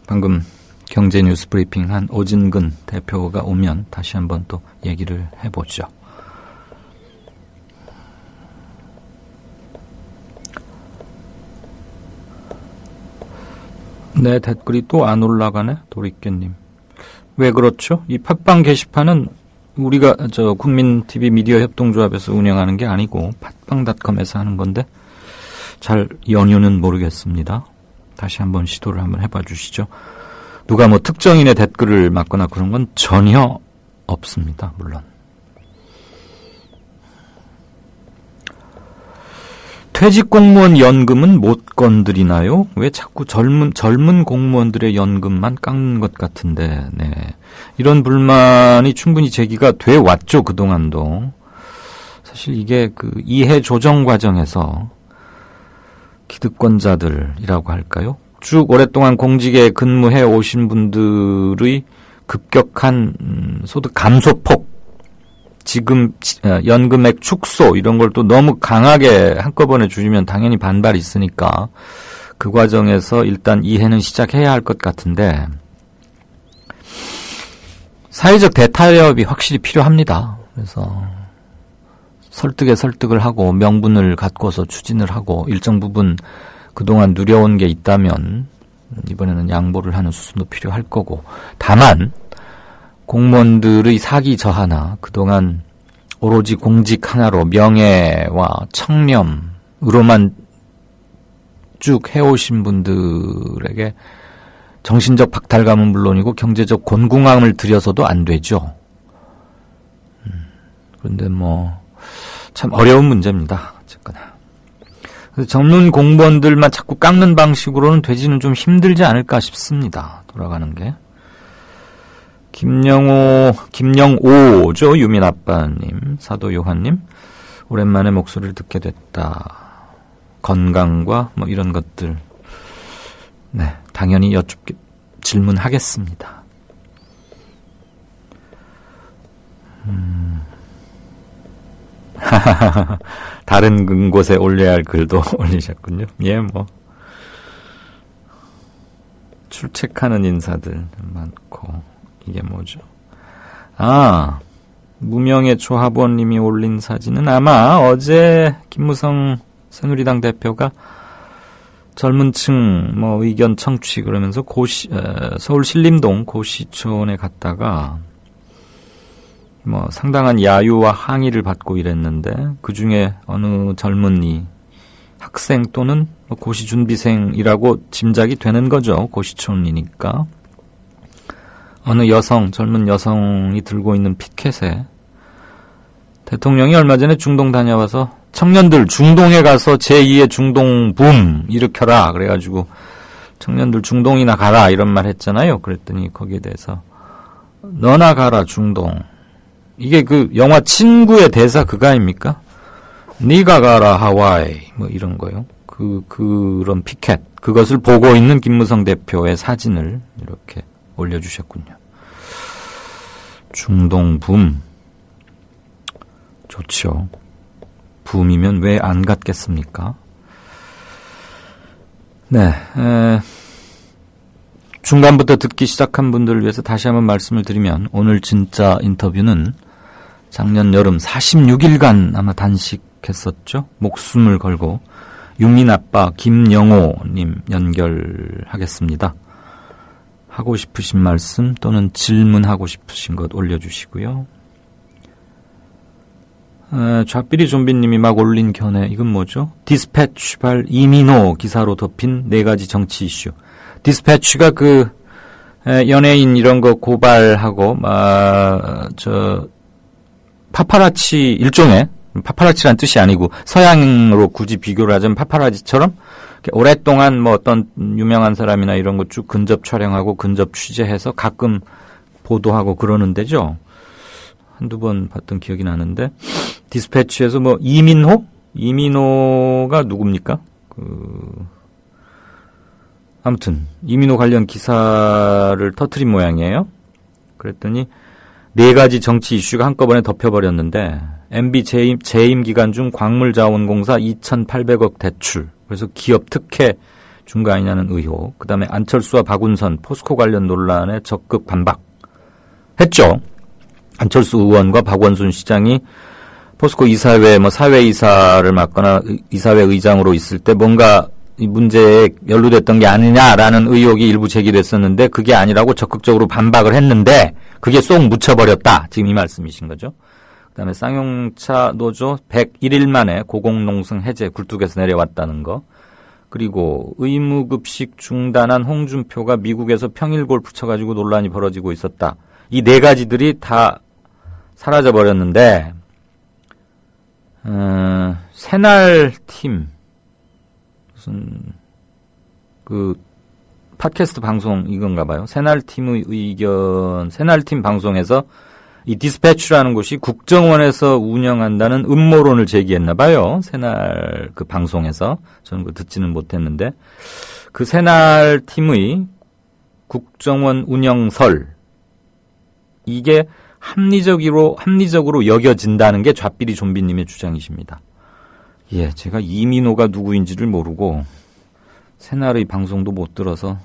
Speaker 2: 방금 경제 뉴스 브리핑 한 오진근 대표가 오면 다시 한번 또 얘기를 해보죠. 네, 댓글이 또 안 올라가네, 도리깨님. 왜 그렇죠? 이 팟빵 게시판은 우리가 국민 TV 미디어 협동조합에서 운영하는 게 아니고 팟빵닷컴에서 하는 건데 잘 연유는 모르겠습니다. 다시 한번 시도를 한번 해봐 주시죠. 누가 뭐 특정인의 댓글을 막거나 그런 건 전혀 없습니다. 물론. 퇴직 공무원 연금은 못 건드리나요? 왜 자꾸 젊은 공무원들의 연금만 깎는 것 같은데, 네. 이런 불만이 충분히 제기가 돼 왔죠, 그동안도. 사실 이게 그 이해 조정 과정에서 기득권자들이라고 할까요? 쭉 오랫동안 공직에 근무해 오신 분들의 급격한 소득 감소폭, 지금 연금액 축소 이런 걸 또 너무 강하게 한꺼번에 주시면 당연히 반발이 있으니까 그 과정에서 일단 이해는 시작해야 할 것 같은데 사회적 대타협이 확실히 필요합니다. 그래서 설득에 설득을 하고 명분을 갖고서 추진을 하고 일정 부분 그동안 누려온 게 있다면 이번에는 양보를 하는 수순도 필요할 거고 다만 공무원들의 사기 저하나 그동안 오로지 공직 하나로 명예와 청렴으로만 쭉 해오신 분들에게 정신적 박탈감은 물론이고 경제적 곤궁함을 들여서도 안 되죠. 그런데 뭐 참 어려운 문제입니다. 어쨌거나. 그래서 젊은 공무원들만 자꾸 깎는 방식으로는 되지는 좀 힘들지 않을까 싶습니다. 돌아가는 게. 김영오죠. 유민 아빠님, 사도 요한님. 오랜만에 목소리를 듣게 됐다. 건강과 뭐 이런 것들. 네, 당연히 질문하겠습니다. 다른 곳에 올려야 할 글도 올리셨군요. 예, 뭐. 출첵하는 인사들 많고. 이게 뭐죠? 아, 무명의 조합원님이 올린 사진은 아마 어제 김무성 새누리당 대표가 젊은 층 뭐 의견 청취 그러면서 서울 신림동 고시촌에 갔다가 뭐 상당한 야유와 항의를 받고 이랬는데 그중에 어느 젊은이 학생 또는 고시 준비생이라고 짐작이 되는 거죠. 고시촌이니까. 어느 젊은 여성이 들고 있는 피켓에 대통령이 얼마 전에 중동 다녀와서 청년들 중동에 가서 제2의 중동 붐 일으켜라. 그래가지고 청년들 중동이나 가라 이런 말 했잖아요. 그랬더니 거기에 대해서 너나 가라 중동. 이게 그 영화 친구의 대사 그거 아닙니까? 네가 가라 하와이 뭐 이런 거요. 그런 피켓 그것을 보고 있는 김무성 대표의 사진을 이렇게 올려주셨군요. 중동 붐 좋죠. 붐이면 왜 안 갔겠습니까? 네, 중간부터 듣기 시작한 분들을 위해서 다시 한번 말씀을 드리면 오늘 진짜 인터뷰는 작년 여름 46일간 아마 단식했었죠. 목숨을 걸고 유민 아빠 김영호님 연결하겠습니다. 하고 싶으신 말씀 또는 질문하고 싶으신 것 올려주시고요. 좌삐리 좀비님이 막 올린 견해 이건 뭐죠? 디스패치발 이민호 기사로 덮인 4가지 정치 이슈. 디스패치가 그 연예인 이런 거 고발하고 파파라치 일종의 파파라치란 뜻이 아니고 서양으로 굳이 비교를 하자면 파파라치처럼 오랫동안 뭐 어떤 유명한 사람이나 이런 거 쭉 근접 촬영하고 근접 취재해서 가끔 보도하고 그러는 데죠. 한두 번 봤던 기억이 나는데 디스패치에서 뭐 이민호가 누굽니까? 아무튼 이민호 관련 기사를 터뜨린 모양이에요. 그랬더니 4가지 정치 이슈가 한꺼번에 덮여버렸는데 MB 재임 기간 중 광물자원공사 2,800억 대출 그래서 기업 특혜 준 거 아니냐는 의혹. 그다음에 안철수와 박운선 포스코 관련 논란에 적극 반박했죠. 안철수 의원과 박원순 시장이 포스코 이사회 사회이사를 맡거나 이사회 의장으로 있을 때 뭔가 이 문제에 연루됐던 게 아니냐라는 의혹이 일부 제기됐었는데 그게 아니라고 적극적으로 반박을 했는데 그게 쏙 묻혀버렸다. 지금 이 말씀이신 거죠. 그다음에 쌍용차 노조 101일 만에 고공농성 해제 굴뚝에서 내려왔다는 거. 그리고 의무급식 중단한 홍준표가 미국에서 평일 골프 쳐가지고 논란이 벌어지고 있었다. 이 네 가지들이 다 사라져버렸는데 새날팀 무슨 그 팟캐스트 방송 이건가 봐요. 새날팀의 의견, 새날팀 방송에서 이 디스패치라는 곳이 국정원에서 운영한다는 음모론을 제기했나 봐요. 새날 그 방송에서. 저는 그거 듣지는 못했는데 그 새날팀의 국정원 운영설 이게 합리적으로 여겨진다는 게 좌삐리 좀비님의 주장이십니다. 예, 제가 이민호가 누구인지를 모르고 새날의 방송도 못 들어서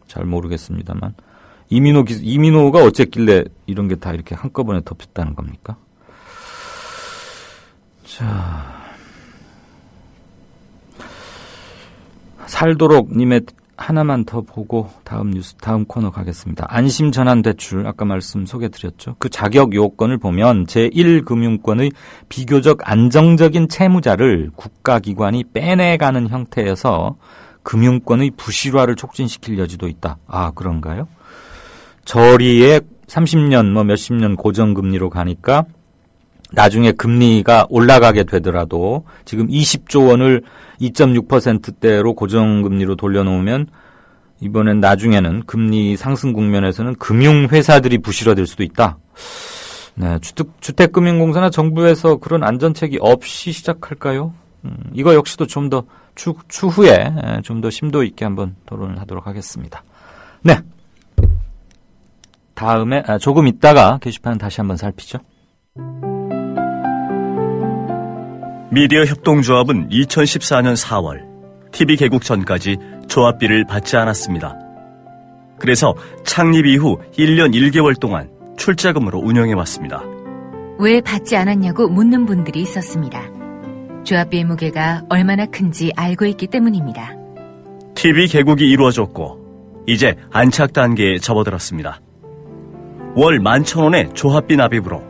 Speaker 2: 잘 모르겠습니다만 이민호가 어쨌길래 이런 게 다 이렇게 한꺼번에 덮였다는 겁니까? 자, 살도록 님의 하나만 더 보고 다음 코너 가겠습니다. 안심 전환 대출 아까 말씀 소개드렸죠. 그 자격 요건을 보면 제1금융권의 비교적 안정적인 채무자를 국가기관이 빼내가는 형태여서 금융권의 부실화를 촉진시킬 여지도 있다. 아, 그런가요? 저리에 30년 몇십 년 고정금리로 가니까 나중에 금리가 올라가게 되더라도 지금 20조 원을 2.6%대로 고정금리로 돌려놓으면 이번엔 나중에는 금리 상승 국면에서는 금융회사들이 부실화될 수도 있다. 네, 주택금융공사나 정부에서 그런 안전책이 없이 시작할까요? 이거 역시도 좀 더 추후에 좀 더 심도 있게 한번 토론을 하도록 하겠습니다. 네. 다음에 조금 있다가 게시판 다시 한번 살피죠.
Speaker 11: 미디어 협동조합은 2014년 4월 TV 개국 전까지 조합비를 받지 않았습니다. 그래서 창립 이후 1년 1개월 동안 출자금으로 운영해왔습니다.
Speaker 19: 왜 받지 않았냐고 묻는 분들이 있었습니다. 조합비의 무게가 얼마나 큰지 알고 있기 때문입니다.
Speaker 11: TV 개국이 이루어졌고 이제 안착 단계에 접어들었습니다. 월 11,000원의 조합비 납입으로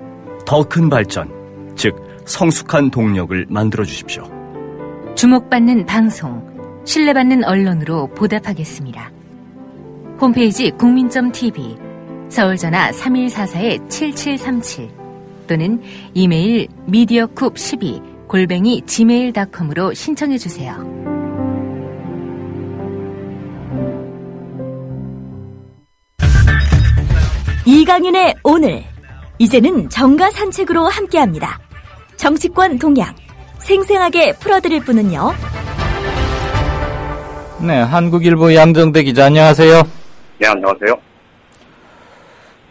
Speaker 11: 더 큰 발전, 즉 성숙한 동력을 만들어주십시오.
Speaker 19: 주목받는 방송, 신뢰받는 언론으로 보답하겠습니다. 홈페이지 국민.tv, 서울전화 3144-7737 또는 이메일 mediacoup12@gmail.com으로 신청해주세요.
Speaker 8: 이강윤의 오늘, 이제는 정가 산책으로 함께합니다. 정치권 동향 생생하게 풀어드릴 분은요.
Speaker 2: 네, 한국일보 양정대 기자 안녕하세요.
Speaker 20: 네, 안녕하세요.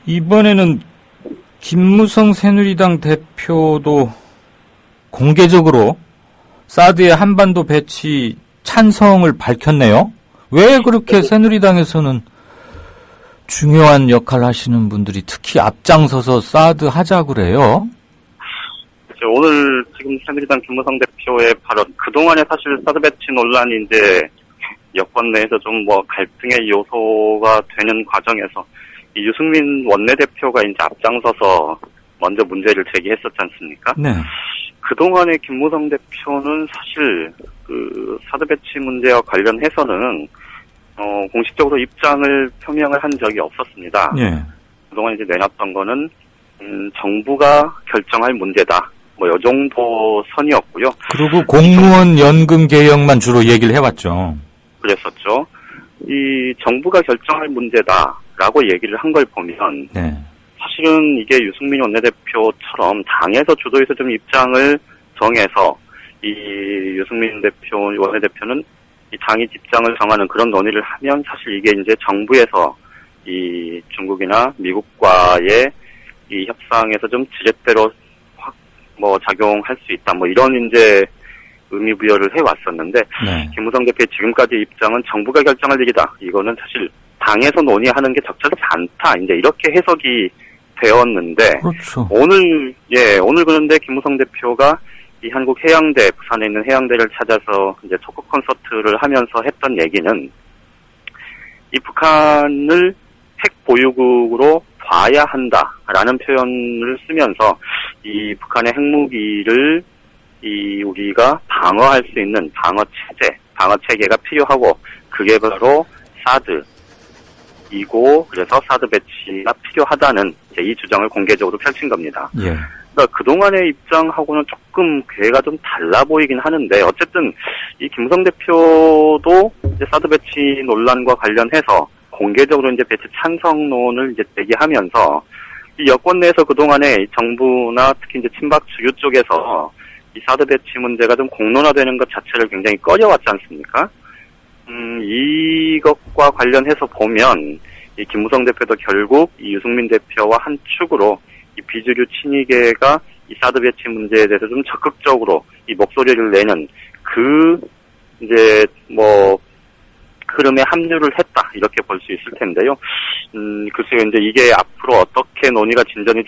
Speaker 2: 이번에는 김무성 새누리당 대표도 공개적으로 사드의 한반도 배치 찬성을 밝혔네요. 왜 그렇게 새누리당에서는 중요한 역할 하시는 분들이 특히 앞장서서 사드 하자 그래요?
Speaker 20: 오늘 지금 새누리당 김무성 대표의 발언, 그동안에 사실 사드 배치 논란이 이제 여권 내에서 좀 갈등의 요소가 되는 과정에서 이 유승민 원내대표가 이제 앞장서서 먼저 문제를 제기했었지 않습니까?
Speaker 2: 네.
Speaker 20: 그동안에 김무성 대표는 사실 그 사드 배치 문제와 관련해서는 공식적으로 입장을 표명을 한 적이 없었습니다.
Speaker 2: 예.
Speaker 20: 그동안 이제 내놨던 거는 정부가 결정할 문제다. 요 정도 선이었고요.
Speaker 2: 그리고 공무원 연금 개혁만 주로 얘기를 해왔죠.
Speaker 20: 그랬었죠. 이 정부가 결정할 문제다라고 얘기를 한 걸 보면
Speaker 2: 네.
Speaker 20: 사실은 이게 유승민 원내대표처럼 당에서 주도해서 좀 입장을 정해서 이 유승민 원내대표는 이 당이 입장을 정하는 그런 논의를 하면 사실 이게 이제 정부에서 이 중국이나 미국과의 이 협상에서 좀 지렛대로 작용할 수 있다. 이런 이제 의미부여를 해왔었는데,
Speaker 2: 네.
Speaker 20: 김무성 대표의 지금까지 입장은 정부가 결정할 일이다. 이거는 사실 당에서 논의하는 게 적절치 않다. 이제 이렇게 해석이 되었는데,
Speaker 2: 그렇죠.
Speaker 20: 오늘 그런데 김무성 대표가 이 한국해양대, 부산에 있는 해양대를 찾아서 이제 토크 콘서트를 하면서 했던 얘기는 이 북한을 핵 보유국으로 봐야 한다라는 표현을 쓰면서 이 북한의 핵무기를 우리가 방어할 수 있는 방어 체계가 필요하고 그게 바로 사드이고 그래서 사드 배치가 필요하다는 이 주장을 공개적으로 펼친 겁니다.
Speaker 2: 예.
Speaker 20: 그러니까 그동안의 입장하고는 조금 궤가 좀 달라 보이긴 하는데 어쨌든 이 김무성 대표도 이제 사드 배치 논란과 관련해서 공개적으로 이제 배치 찬성론을 이제 제기하면서 이 여권 내에서 그동안에 정부나 특히 이제 친박 주류 쪽에서 이 사드 배치 문제가 좀 공론화되는 것 자체를 굉장히 꺼려왔지 않습니까? 이것과 관련해서 보면 이 김무성 대표도 결국 이 유승민 대표와 한 축으로 이 비주류 친이계가 이 사드 배치 문제에 대해서 좀 적극적으로 이 목소리를 내는 그 이제 뭐 흐름에 합류를 했다 이렇게 볼 수 있을 텐데요. 글쎄요 이제 이게 앞으로 어떻게 논의가 진전이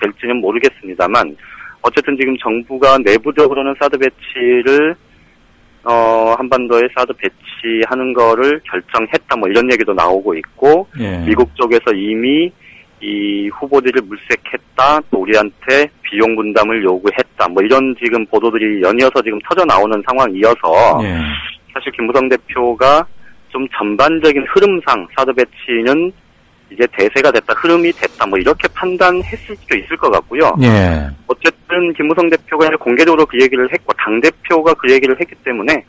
Speaker 20: 될지는 모르겠습니다만 어쨌든 지금 정부가 내부적으로는 사드 배치를 한반도에 사드 배치하는 거를 결정했다 뭐 이런 얘기도 나오고 있고
Speaker 2: 예.
Speaker 20: 미국 쪽에서 이미 이 후보들을 물색했다 또 우리한테 비용 분담을 요구했다 뭐 이런 지금 보도들이 연이어서 지금 터져 나오는 상황이어서
Speaker 2: 예.
Speaker 20: 사실 김무성 대표가 좀 전반적인 흐름상 사드 배치는 이제 대세가 됐다, 흐름이 됐다, 뭐 이렇게 판단했을 수도 있을 것 같고요.
Speaker 2: 예.
Speaker 20: 어쨌든 김무성 대표가 이제 공개적으로 그 얘기를 했고 당 대표가 그 얘기를 했기 때문에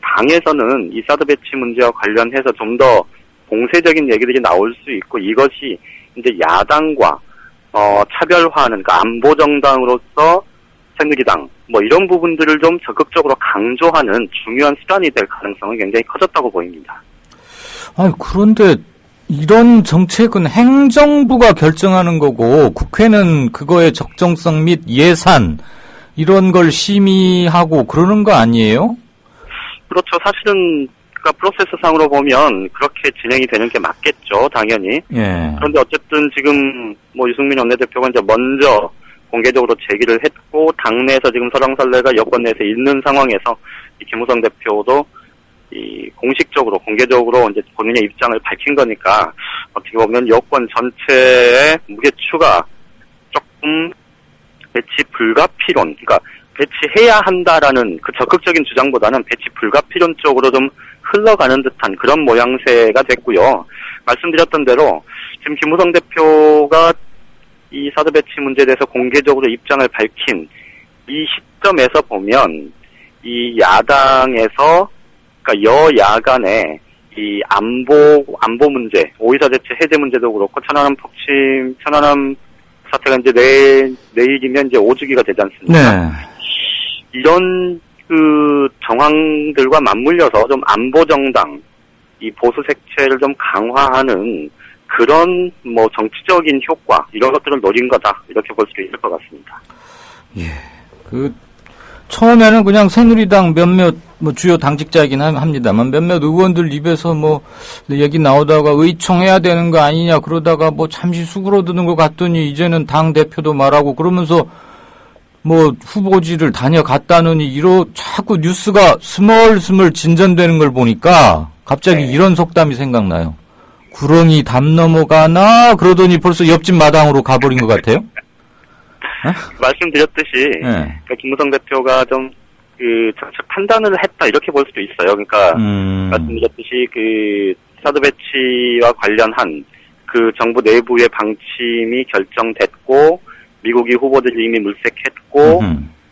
Speaker 20: 당에서는 이 사드 배치 문제와 관련해서 좀 더 공세적인 얘기들이 나올 수 있고 이것이 이제 야당과 차별화하는 그러니까 안보 정당으로서 새누리당 뭐 이런 부분들을 좀 적극적으로 강조하는 중요한 수단이 될 가능성은 굉장히 커졌다고 보입니다.
Speaker 2: 아니 그런데 이런 정책은 행정부가 결정하는 거고 국회는 그거의 적정성 및 예산 이런 걸 심의하고 그러는 거 아니에요?
Speaker 20: 그렇죠. 사실은 그러니까 프로세스상으로 보면 그렇게 진행이 되는 게 맞겠죠. 당연히.
Speaker 2: 예.
Speaker 20: 그런데 어쨌든 지금 뭐 유승민 원내대표가 이제 먼저 공개적으로 제기를 했고 당내에서 지금 설왕설래가 여권 내에서 있는 상황에서 이 김무성 대표도 이 공식적으로 공개적으로 이제 본인의 입장을 밝힌 거니까 어떻게 보면 여권 전체의 무게추가 조금 배치 불가피론, 그러니까 배치해야 한다라는 그 적극적인 주장보다는 배치 불가피론 쪽으로 좀 흘러가는 듯한 그런 모양새가 됐고요. 말씀드렸던 대로 지금 김무성 대표가 이 사드 배치 문제에 대해서 공개적으로 입장을 밝힌 이 시점에서 보면 이 야당에서 그러니까 여야 간의 이 안보 문제, 오이사 대체 해제 문제도 그렇고 천안함 사태가 이제 내일이면 이제 5주기가 되지 않습니까?
Speaker 2: 네.
Speaker 20: 이런 그 정황들과 맞물려서 좀 안보 정당, 이 보수 색채를 좀 강화하는 그런 뭐 정치적인 효과 이런 것들을 노린 거다 이렇게 볼 수도 있을 것 같습니다.
Speaker 2: 예. 처음에는 그냥 새누리당 몇몇 뭐 주요 당직자이긴 합니다만 몇몇 의원들 입에서 뭐 얘기 나오다가 의총해야 되는 거 아니냐 그러다가 뭐 잠시 수그러드는 것 같더니 이제는 당 대표도 말하고 그러면서 뭐 후보지를 다녀갔다느니 자꾸 뉴스가 스멀스멀 진전되는 걸 보니까 갑자기 이런 속담이 생각나요. 구렁이 담 넘어가나 그러더니 벌써 옆집 마당으로 가버린 것 같아요.
Speaker 20: 말씀드렸듯이 그러니까 김무성 대표가 좀 그 정책 판단을 했다 이렇게 볼 수도 있어요. 그러니까 말씀드렸듯이 그 사드 배치와 관련한 그 정부 내부의 방침이 결정됐고 미국이 후보들을 이미 물색했고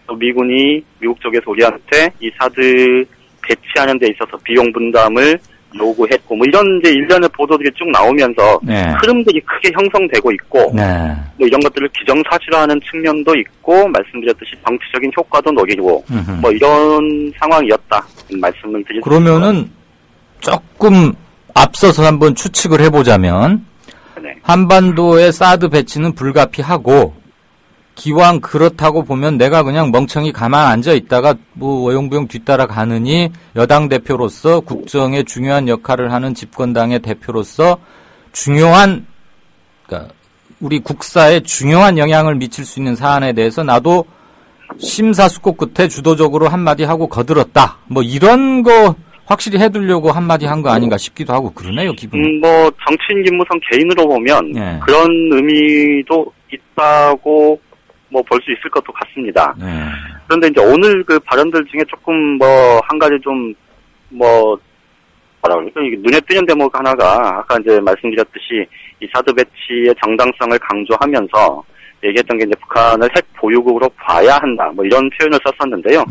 Speaker 20: 또 미국 쪽에서 우리한테 이 사드 배치하는 데 있어서 비용 분담을 요구했고 뭐 이런 이제 일련의 보도들이 쭉 나오면서 흐름들이 크게 형성되고 있고 뭐 이런 것들을 기정사실화하는 측면도 있고 말씀드렸듯이 정치적인 효과도 노리고 뭐 이런 상황이었다 말씀을 드릴 수
Speaker 2: 그러면은 조금 앞서서 한번 추측을 해보자면 한반도의 사드 배치는 불가피하고 기왕 그렇다고 보면 내가 그냥 멍청이 가만 앉아 있다가 뭐 어용부용 뒤따라 가느니 여당 대표로서 국정에 중요한 역할을 하는 집권당의 대표로서 그러니까 우리 국사에 중요한 영향을 미칠 수 있는 사안에 대해서 나도 심사숙고 끝에 주도적으로 한마디 하고 거들었다. 뭐 이런 거 확실히 해두려고 한마디 한 거 아닌가 싶기도 하고 그러네요, 기분이.
Speaker 20: 뭐 정치인 김무성 개인으로 보면
Speaker 2: 네.
Speaker 20: 그런 의미도 있다고 뭐 볼 수 있을 것도 같습니다.
Speaker 2: 네.
Speaker 20: 그런데 이제 오늘 그 발언들 중에 조금 뭐 한 가지 좀 뭐 뭐라 그럴까 이게 눈에 띄는 대목 하나가 아까 이제 말씀드렸듯이 이 사드 배치의 정당성을 강조하면서 얘기했던 게 이제 북한을 핵 보유국으로 봐야 한다 뭐 이런 표현을 썼었는데요.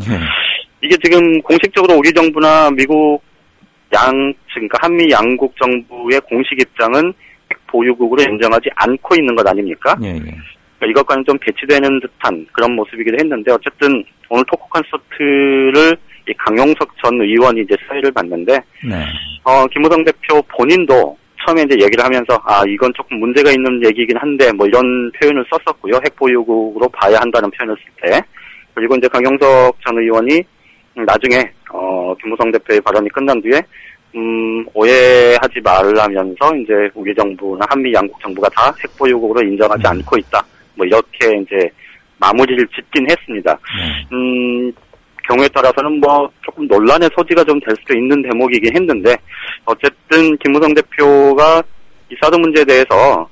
Speaker 20: 이게 지금 공식적으로 우리 정부나 미국 그러니까 한미 양국 정부의 공식 입장은 핵 보유국으로 인정하지 않고 있는 것 아닙니까? 그러니까 이것과는 좀 배치되는 듯한 그런 모습이기도 했는데 어쨌든 오늘 토크 콘서트를 이 강용석 전 의원이 이제 사회를 봤는데 김무성 대표 본인도 처음에 이제 얘기를 하면서 이건 조금 문제가 있는 얘기긴 한데 뭐 이런 표현을 썼었고요. 핵 보유국으로 봐야 한다는 표현을 쓸 때. 그리고 이제 강용석 전 의원이 나중에 김무성 대표의 발언이 끝난 뒤에 오해하지 말라면서 이제 우리 정부나 한미 양국 정부가 다 핵 보유국으로 인정하지 않고 있다. 뭐 이렇게 이제 마무리를 짓긴 했습니다. 경우에 따라서는 뭐 조금 논란의 소지가 좀 될 수도 있는 대목이긴 했는데 어쨌든 김무성 대표가 이 사드 문제에 대해서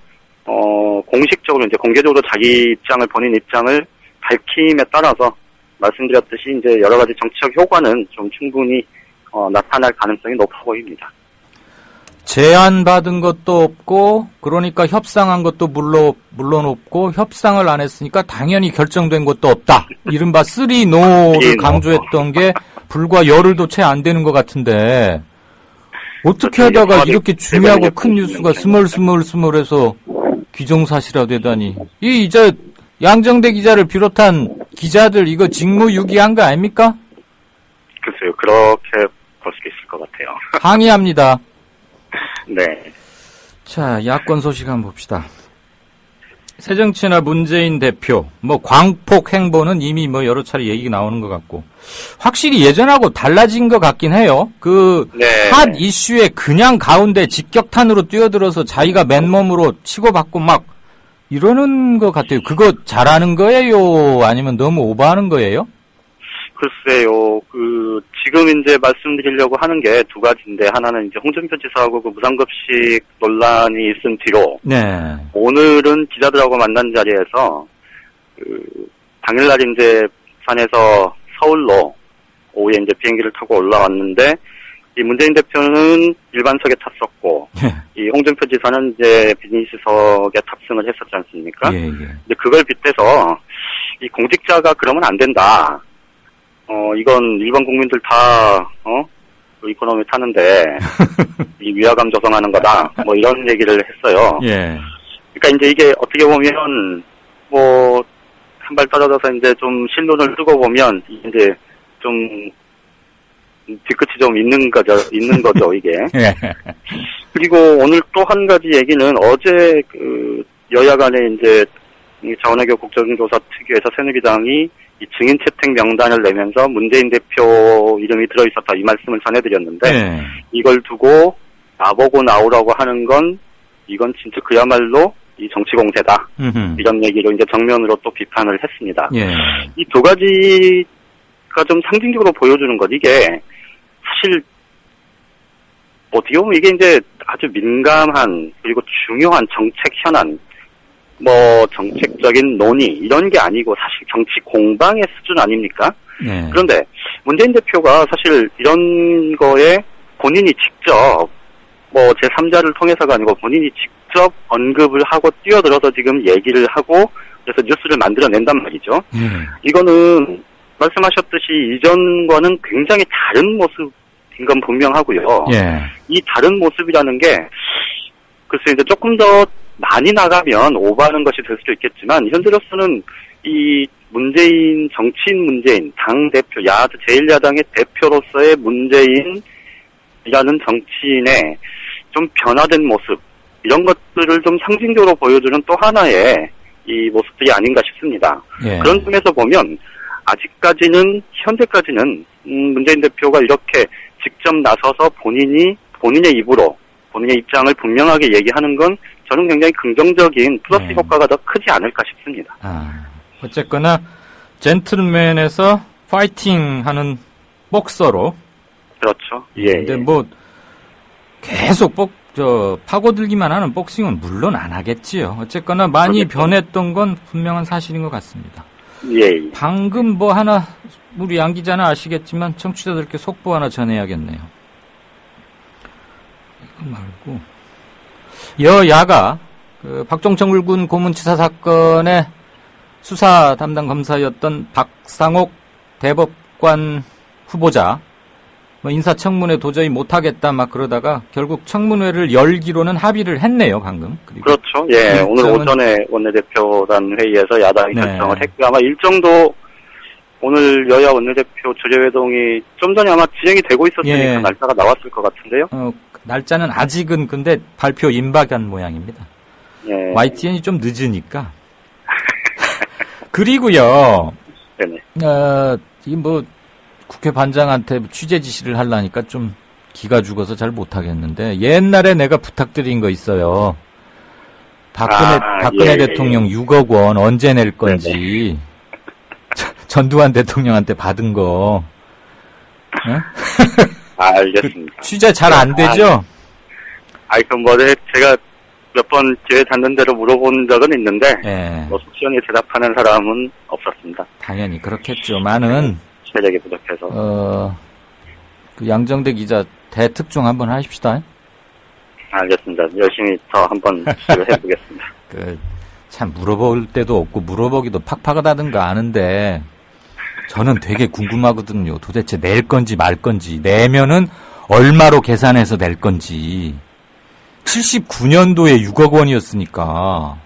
Speaker 20: 공식적으로 이제 공개적으로 자기 입장을 본인 입장을 밝힘에 따라서 말씀드렸듯이 이제 여러 가지 정치적 효과는 좀 충분히 나타날 가능성이 높아 보입니다.
Speaker 2: 제안받은 것도 없고 그러니까 협상한 것도 물론 없고 협상을 안 했으니까 당연히 결정된 것도 없다. 이른바 3노를 강조했던 게 불과 열흘도 채 안 되는 것 같은데 어떻게 하다가 이렇게 중요하고 큰 뉴스가 스멀스멀해서 기정사실화되다니. 이제 양정대 기자를 비롯한 기자들 이거 직무유기한 거 아닙니까?
Speaker 20: 글쎄요. 그렇게 볼 수도 있을 것 같아요.
Speaker 2: 항의합니다.
Speaker 20: 네.
Speaker 2: 자, 야권 소식 한번 봅시다. 새정치나 문재인 대표, 광폭 행보는 이미 여러 차례 얘기가 나오는 것 같고, 확실히 예전하고 달라진 것 같긴 해요. 핫 이슈에 그냥 가운데 직격탄으로 뛰어들어서 자기가 맨몸으로 치고받고 이러는 것 같아요. 그거 잘하는 거예요? 아니면 너무 오버하는 거예요?
Speaker 20: 글쎄요, 지금 이제 말씀드리려고 하는 게 두 가지인데, 하나는 이제 홍준표 지사하고 무상급식 논란이 있은 뒤로, 오늘은 기자들하고 만난 자리에서, 당일날 이제 부산에서 서울로 오후에 이제 비행기를 타고 올라왔는데, 이 문재인 대표는 일반석에 탔었고, 이 홍준표 지사는 이제 비즈니스석에 탑승을 했었지 않습니까? 근데 그걸 빗대서, 이 공직자가 그러면 안 된다. 이건 일반 국민들 다, 이코노미 타는데, 이 위화감 조성하는 거다. 이런 얘기를 했어요. 그러니까 이제 이게 어떻게 보면, 한 발 떨어져서 이제 좀 신론을 뜨고 보면, 이제 좀, 뒤끝이 좀 있는 거죠, 이게. 그리고 오늘 또 한 가지 얘기는 어제 여야 간에 이제, 자원외교 국정조사 특위에서 새누리당이 이 증인 채택 명단을 내면서 문재인 대표 이름이 들어있었다 이 말씀을 전해드렸는데 이걸 두고 나보고 나오라고 하는 건 이건 진짜 그야말로 이 정치 공세다 이런 얘기로 이제 정면으로 또 비판을 했습니다. 이 두 가지가 좀 상징적으로 보여주는 것 이게 사실 어떻게 보면 이게 이제 아주 민감한 그리고 중요한 정책 현안 정책적인 논의, 이런 게 아니고 사실 정치 공방의 수준 아닙니까? 그런데 문재인 대표가 사실 이런 거에 본인이 직접, 제3자를 통해서가 아니고 본인이 직접 언급을 하고 뛰어들어서 지금 얘기를 하고 그래서 뉴스를 만들어낸단 말이죠. 이거는 말씀하셨듯이 이전과는 굉장히 다른 모습인 건 분명하고요. 이 다른 모습이라는 게 글쎄 이제 조금 더 많이 나가면 오버하는 것이 될 수도 있겠지만 현재로서는 이 정치인 문재인, 당대표, 제1야당의 대표로서의 문재인이라는 정치인의 좀 변화된 모습 이런 것들을 좀 상징적으로 보여주는 또 하나의 이 모습들이 아닌가 싶습니다. 그런 점에서 보면 아직까지는 현재까지는 문재인 대표가 이렇게 직접 나서서 본인의 입으로 본인의 입장을 분명하게 얘기하는 건 저는 굉장히 긍정적인 플러스 효과가 더 크지 않을까 싶습니다.
Speaker 2: 어쨌거나 젠틀맨에서 파이팅 하는 복서로.
Speaker 20: 그렇죠. 예.
Speaker 2: 근데 뭐, 계속 파고들기만 하는 복싱은 물론 안 하겠지요. 어쨌거나 많이
Speaker 20: 그렇겠죠.
Speaker 2: 변했던 건 분명한 사실인 것 같습니다.
Speaker 20: 예.
Speaker 2: 방금 뭐 하나, 우리 양 기자는 아시겠지만 청취자들께 속보 하나 전해야겠네요. 이거 말고, 여야가 박종천 군 고문치사 사건의 수사 담당 검사였던 박상옥 대법관 후보자, 뭐 인사청문회 도저히 못하겠다 막 그러다가 결국 청문회를 열기로는 합의를 했네요, 방금. 그리고
Speaker 20: 그렇죠. 예. 오늘 오전에 원내대표단 회의에서 야당이
Speaker 2: 네.
Speaker 20: 결정을 했고요. 아마 일정도 오늘 여야 원내대표 주재회동이 좀 전에 아마 진행이 되고 있었으니까
Speaker 2: 예.
Speaker 20: 날짜가 나왔을 것 같은데요.
Speaker 2: 날짜는 아직은 근데 발표 임박한 모양입니다.
Speaker 20: 예.
Speaker 2: YTN이 좀 늦으니까. 그리고요.
Speaker 20: 네네.
Speaker 2: 이 뭐 국회 반장한테 취재 지시를 하려니까 좀 기가 죽어서 잘 못하겠는데 옛날에 내가 부탁드린 거 있어요. 박근혜 대통령 6억 원 언제 낼 건지 전두환 대통령한테 받은 거.
Speaker 20: 알겠습니다.
Speaker 2: 취재 잘 안 되죠?
Speaker 20: 그럼 뭐 제가 몇 번 기회 닿는 대로 물어본 적은 있는데 뭐 속시원히 대답하는 사람은 없었습니다.
Speaker 2: 당연히 그렇겠죠. 많은
Speaker 20: 체력이 부족해서.
Speaker 2: 그 양정대 기자 대특종 한번 하십시다.
Speaker 20: 알겠습니다. 열심히 더 한번 해보겠습니다.
Speaker 2: 참 물어볼 때도 없고 물어보기도 팍팍하다든가 아는데 저는 되게 궁금하거든요. 도대체 낼 건지 말 건지 내면은 얼마로 계산해서 낼 건지. 79년도에 6억 원이었으니까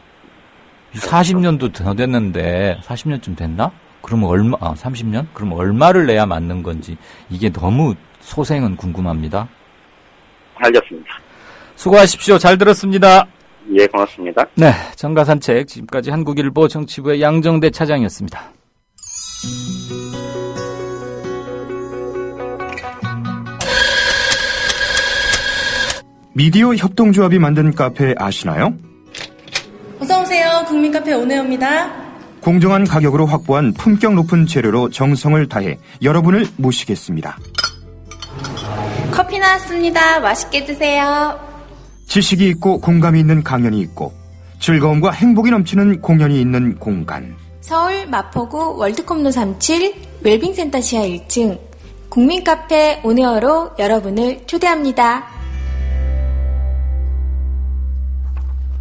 Speaker 2: 40년도 더 됐는데 40년쯤 됐나? 그러면 30년? 그럼 얼마를 내야 맞는 건지 이게 너무 소생은 궁금합니다.
Speaker 20: 알겠습니다.
Speaker 2: 수고하십시오. 잘 들었습니다.
Speaker 20: 예, 고맙습니다.
Speaker 2: 네, 정가산책 지금까지 한국일보 정치부의 양정대 차장이었습니다.
Speaker 1: 미디어 협동조합이 만든 카페 아시나요?
Speaker 21: 어서오세요. 국민카페 오네오입니다.
Speaker 1: 공정한 가격으로 확보한 품격 높은 재료로 정성을 다해 여러분을 모시겠습니다.
Speaker 21: 커피 나왔습니다. 맛있게 드세요.
Speaker 1: 지식이 있고 공감이 있는 강연이 있고 즐거움과 행복이 넘치는 공연이 있는 공간.
Speaker 21: 서울 마포구 월드컵로 37 웰빙센터 지하 1층 국민카페 오네어로 여러분을 초대합니다.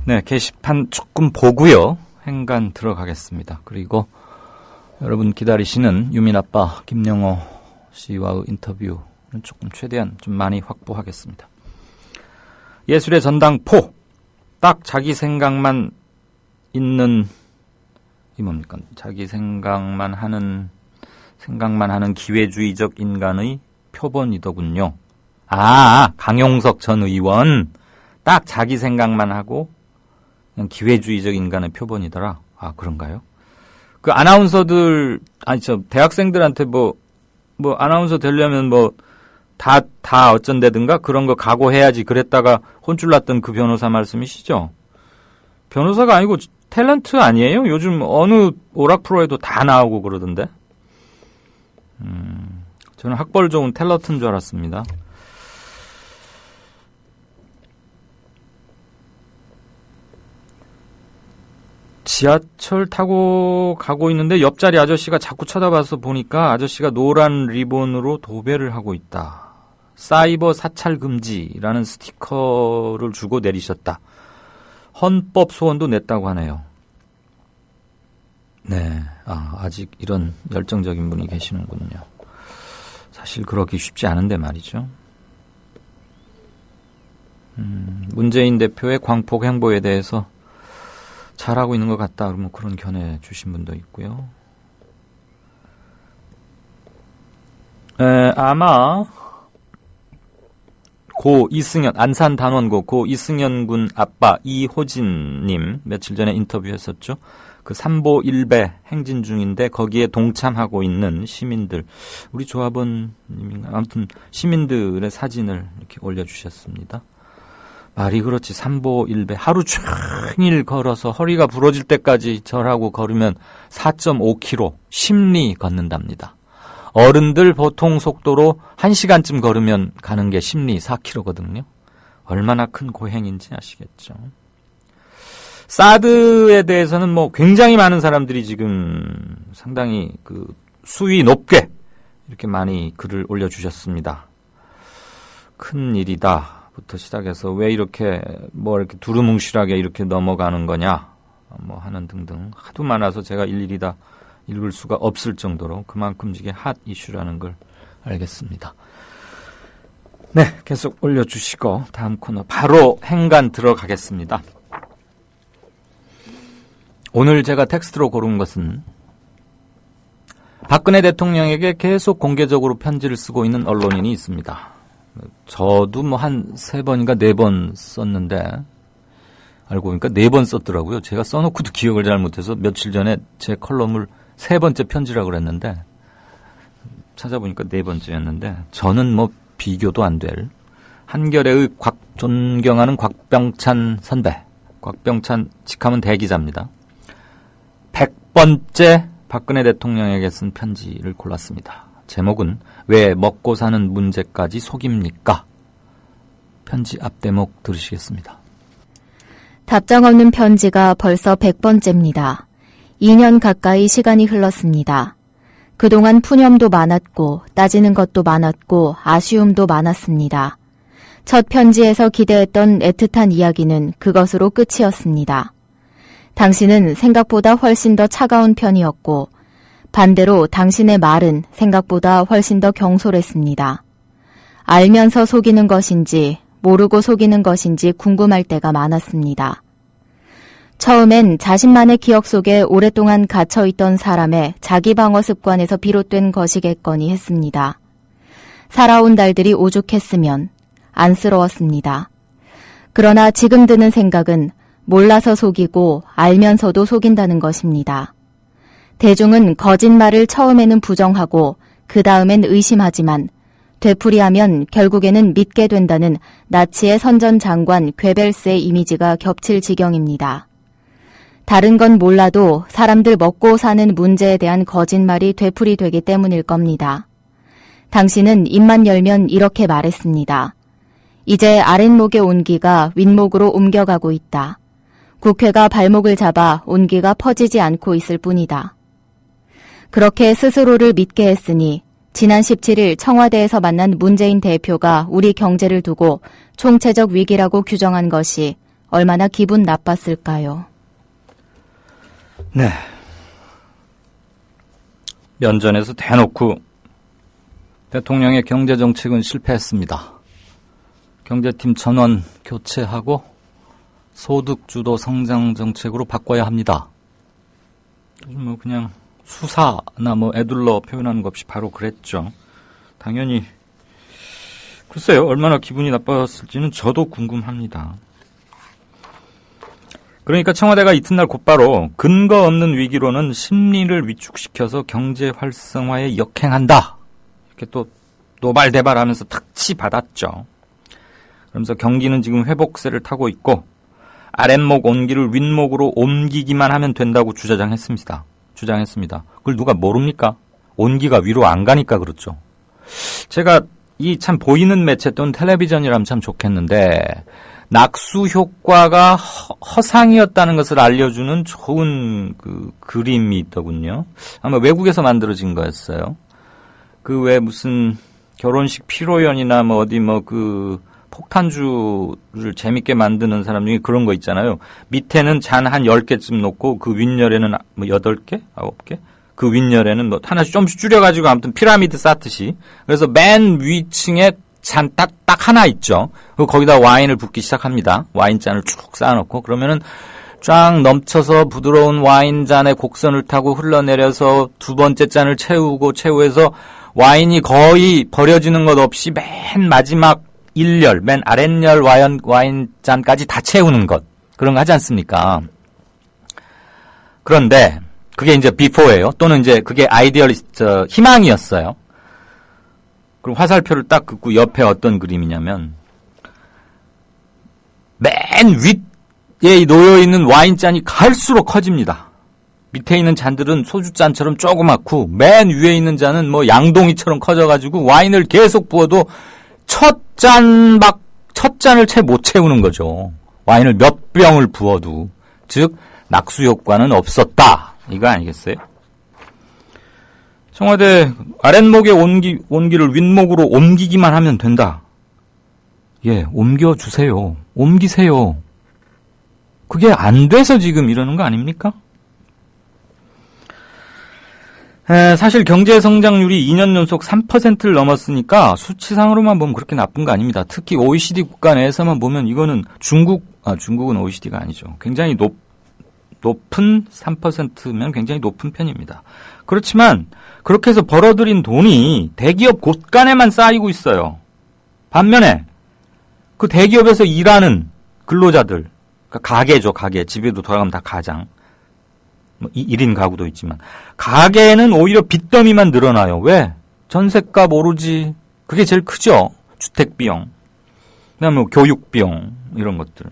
Speaker 2: 네, 게시판 조금 보고요. 행간 들어가겠습니다. 그리고 여러분 기다리시는 유민아빠 김영호 씨와의 인터뷰는 조금 최대한 좀 많이 확보하겠습니다. 예술의 전당포. 딱 자기 생각만 있는 이 뭡니까? 자기 생각만 하는 기회주의적 인간의 표본이더군요. 강용석 전 의원. 딱 자기 생각만 하고 그냥 기회주의적 인간의 표본이더라. 그런가요? 그 아나운서들, 대학생들한테 뭐 아나운서 되려면 다 어쩐다든가 그런 거 각오해야지 그랬다가 혼쭐 났던 그 변호사 말씀이시죠? 변호사가 아니고 탤런트 아니에요? 요즘 어느 오락 프로에도 다 나오고 그러던데? 저는 학벌 좋은 탤런트인 줄 알았습니다. 지하철 타고 가고 있는데 옆자리 아저씨가 자꾸 쳐다봐서 보니까 아저씨가 노란 리본으로 도배를 하고 있다. 사이버 사찰 금지라는 스티커를 주고 내리셨다. 헌법 소원도 냈다고 하네요. 네, 아직 이런 열정적인 분이 계시는군요. 사실 그러기 쉽지 않은데 말이죠. 문재인 대표의 광폭 행보에 대해서 잘하고 있는 것 같다. 그러면 그런 견해 주신 분도 있고요. 아마 고 이승연, 안산 단원고 고 이승연 군 아빠 이호진님 며칠 전에 인터뷰했었죠. 그 삼보 일배 행진 중인데 거기에 동참하고 있는 시민들, 우리 조합원님인가 아무튼 시민들의 사진을 이렇게 올려주셨습니다. 말이 그렇지 삼보 일배 하루 종일 걸어서 허리가 부러질 때까지 절하고 걸으면 4.5km 심리 걷는답니다. 어른들 보통 속도로 1시간쯤 걸으면 가는 게 심리 4km거든요. 얼마나 큰 고행인지 아시겠죠. 사드에 대해서는 뭐 굉장히 많은 사람들이 지금 상당히 그 수위 높게 이렇게 많이 글을 올려주셨습니다. 큰 일이다부터 시작해서 왜 이렇게 뭐 이렇게 두루뭉실하게 이렇게 넘어가는 거냐 뭐 하는 등등 하도 많아서 제가 일일이 다 읽을 수가 없을 정도로 그만큼 이게 핫 이슈라는 걸 알겠습니다. 네, 계속 올려주시고 다음 코너 바로 행간 들어가겠습니다. 오늘 제가 텍스트로 고른 것은 박근혜 대통령에게 계속 공개적으로 편지를 쓰고 있는 언론인이 있습니다. 저도 뭐 한 3번인가 4번 썼는데 알고 보니까 4번 썼더라고요. 제가 써놓고도 기억을 잘 못해서 며칠 전에 제 컬럼을 3번째 편지라고 그랬는데 찾아보니까 4번째였는데 저는 뭐 비교도 안 될 한겨레의 존경하는 곽병찬 선배, 곽병찬 직함은 대기자입니다. 100번째 박근혜 대통령에게 쓴 편지를 골랐습니다. 제목은 왜 먹고 사는 문제까지 속입니까? 편지 앞대목 들으시겠습니다.
Speaker 17: 답장 없는 편지가 벌써 100번째입니다. 2년 가까이 시간이 흘렀습니다. 그동안 푸념도 많았고 따지는 것도 많았고 아쉬움도 많았습니다. 첫 편지에서 기대했던 애틋한 이야기는 그것으로 끝이었습니다. 당신은 생각보다 훨씬 더 차가운 편이었고 반대로 당신의 말은 생각보다 훨씬 더 경솔했습니다. 알면서 속이는 것인지 모르고 속이는 것인지 궁금할 때가 많았습니다. 처음엔 자신만의 기억 속에 오랫동안 갇혀있던 사람의 자기 방어 습관에서 비롯된 것이겠거니 했습니다. 살아온 달들이 오죽했으면 안쓰러웠습니다. 그러나 지금 드는 생각은 몰라서 속이고 알면서도 속인다는 것입니다. 대중은 거짓말을 처음에는 부정하고 그 다음엔 의심하지만 되풀이하면 결국에는 믿게 된다는 나치의 선전장관 괴벨스의 이미지가 겹칠 지경입니다. 다른 건 몰라도 사람들 먹고 사는 문제에 대한 거짓말이 되풀이되기 때문일 겁니다. 당신은 입만 열면 이렇게 말했습니다. 이제 아랫목의 온기가 윗목으로 옮겨가고 있다. 국회가 발목을 잡아 온기가 퍼지지 않고 있을 뿐이다. 그렇게 스스로를 믿게 했으니 지난 17일 청와대에서 만난 문재인 대표가 우리 경제를 두고 총체적 위기라고 규정한 것이 얼마나 기분 나빴을까요?
Speaker 2: 네. 면전에서 대놓고 대통령의 경제정책은 실패했습니다. 경제팀 전원 교체하고 소득주도 성장정책으로 바꿔야 합니다. 뭐 그냥 수사나 뭐 애둘러 표현하는 것 없이 바로 그랬죠. 당연히 글쎄요. 얼마나 기분이 나빴을지는 저도 궁금합니다. 그러니까 청와대가 이튿날 곧바로 근거 없는 위기로는 심리를 위축시켜서 경제 활성화에 역행한다. 이렇게 또 노발대발하면서 탁치 받았죠. 그러면서 경기는 지금 회복세를 타고 있고 아랫목 온기를 윗목으로 옮기기만 하면 된다고 주장했습니다. 그걸 누가 모릅니까? 온기가 위로 안 가니까 그렇죠. 제가 이 참 보이는 매체 또는 텔레비전이라면 참 좋겠는데 낙수 효과가 허상이었다는 것을 알려주는 좋은 그 그림이 있더군요. 아마 외국에서 만들어진 거였어요. 그 왜 무슨 결혼식 피로연이나 뭐 어디 뭐 그 폭탄주를 재밌게 만드는 사람 중에 그런 거 있잖아요. 밑에는 잔 한 10개쯤 놓고 그 윗열에는 뭐 8개? 9개? 그 윗열에는 뭐 하나씩 좀씩 줄여가지고 아무튼 피라미드 쌓듯이. 그래서 맨 위층에 잔 딱 하나 있죠. 거기다 와인을 붓기 시작합니다. 와인잔을 쭉 쌓아놓고 그러면은 쫙 넘쳐서 부드러운 와인잔에 곡선을 타고 흘러내려서 두 번째 잔을 채우해서 와인이 거의 버려지는 것 없이 맨 마지막 1열, 맨 아랫열 와인잔까지 다 채우는 것. 그런 거 하지 않습니까? 그런데 그게 이제 before예요. 또는 이제 그게 아이디얼리스트 희망이었어요. 그럼 화살표를 딱 긋고 옆에 어떤 그림이냐면 맨 놓여있는 와인잔이 갈수록 커집니다. 밑에 있는 잔들은 소주잔처럼 조그맣고 맨 위에 있는 잔은 뭐 양동이처럼 커져가지고 와인을 계속 부어도 첫 잔을 채 못 채우는 거죠. 와인을 몇 병을 부어도. 즉 낙수 효과는 없었다. 이거 아니겠어요? 청와대 아랫목의 온기를 윗목으로 옮기기만 하면 된다. 예, 옮겨주세요. 옮기세요. 그게 안 돼서 지금 이러는 거 아닙니까? 사실 경제 성장률이 2년 연속 3%를 넘었으니까 수치상으로만 보면 그렇게 나쁜 거 아닙니다. 특히 OECD 국가 내에서만 보면 이거는 중국은 OECD가 아니죠. 굉장히 높은 3%면 굉장히 높은 편입니다. 그렇지만 그렇게 해서 벌어들인 돈이 대기업 곳간에만 쌓이고 있어요. 반면에 그 대기업에서 일하는 근로자들, 그러니까 가게죠, 가게. 집에도 돌아가면 다 가장. 1인 가구도 있지만 가게는 오히려 빚더미만 늘어나요. 왜? 전셋값 오르지. 그게 제일 크죠. 주택비용, 그다음에 뭐 교육비용 이런 것들.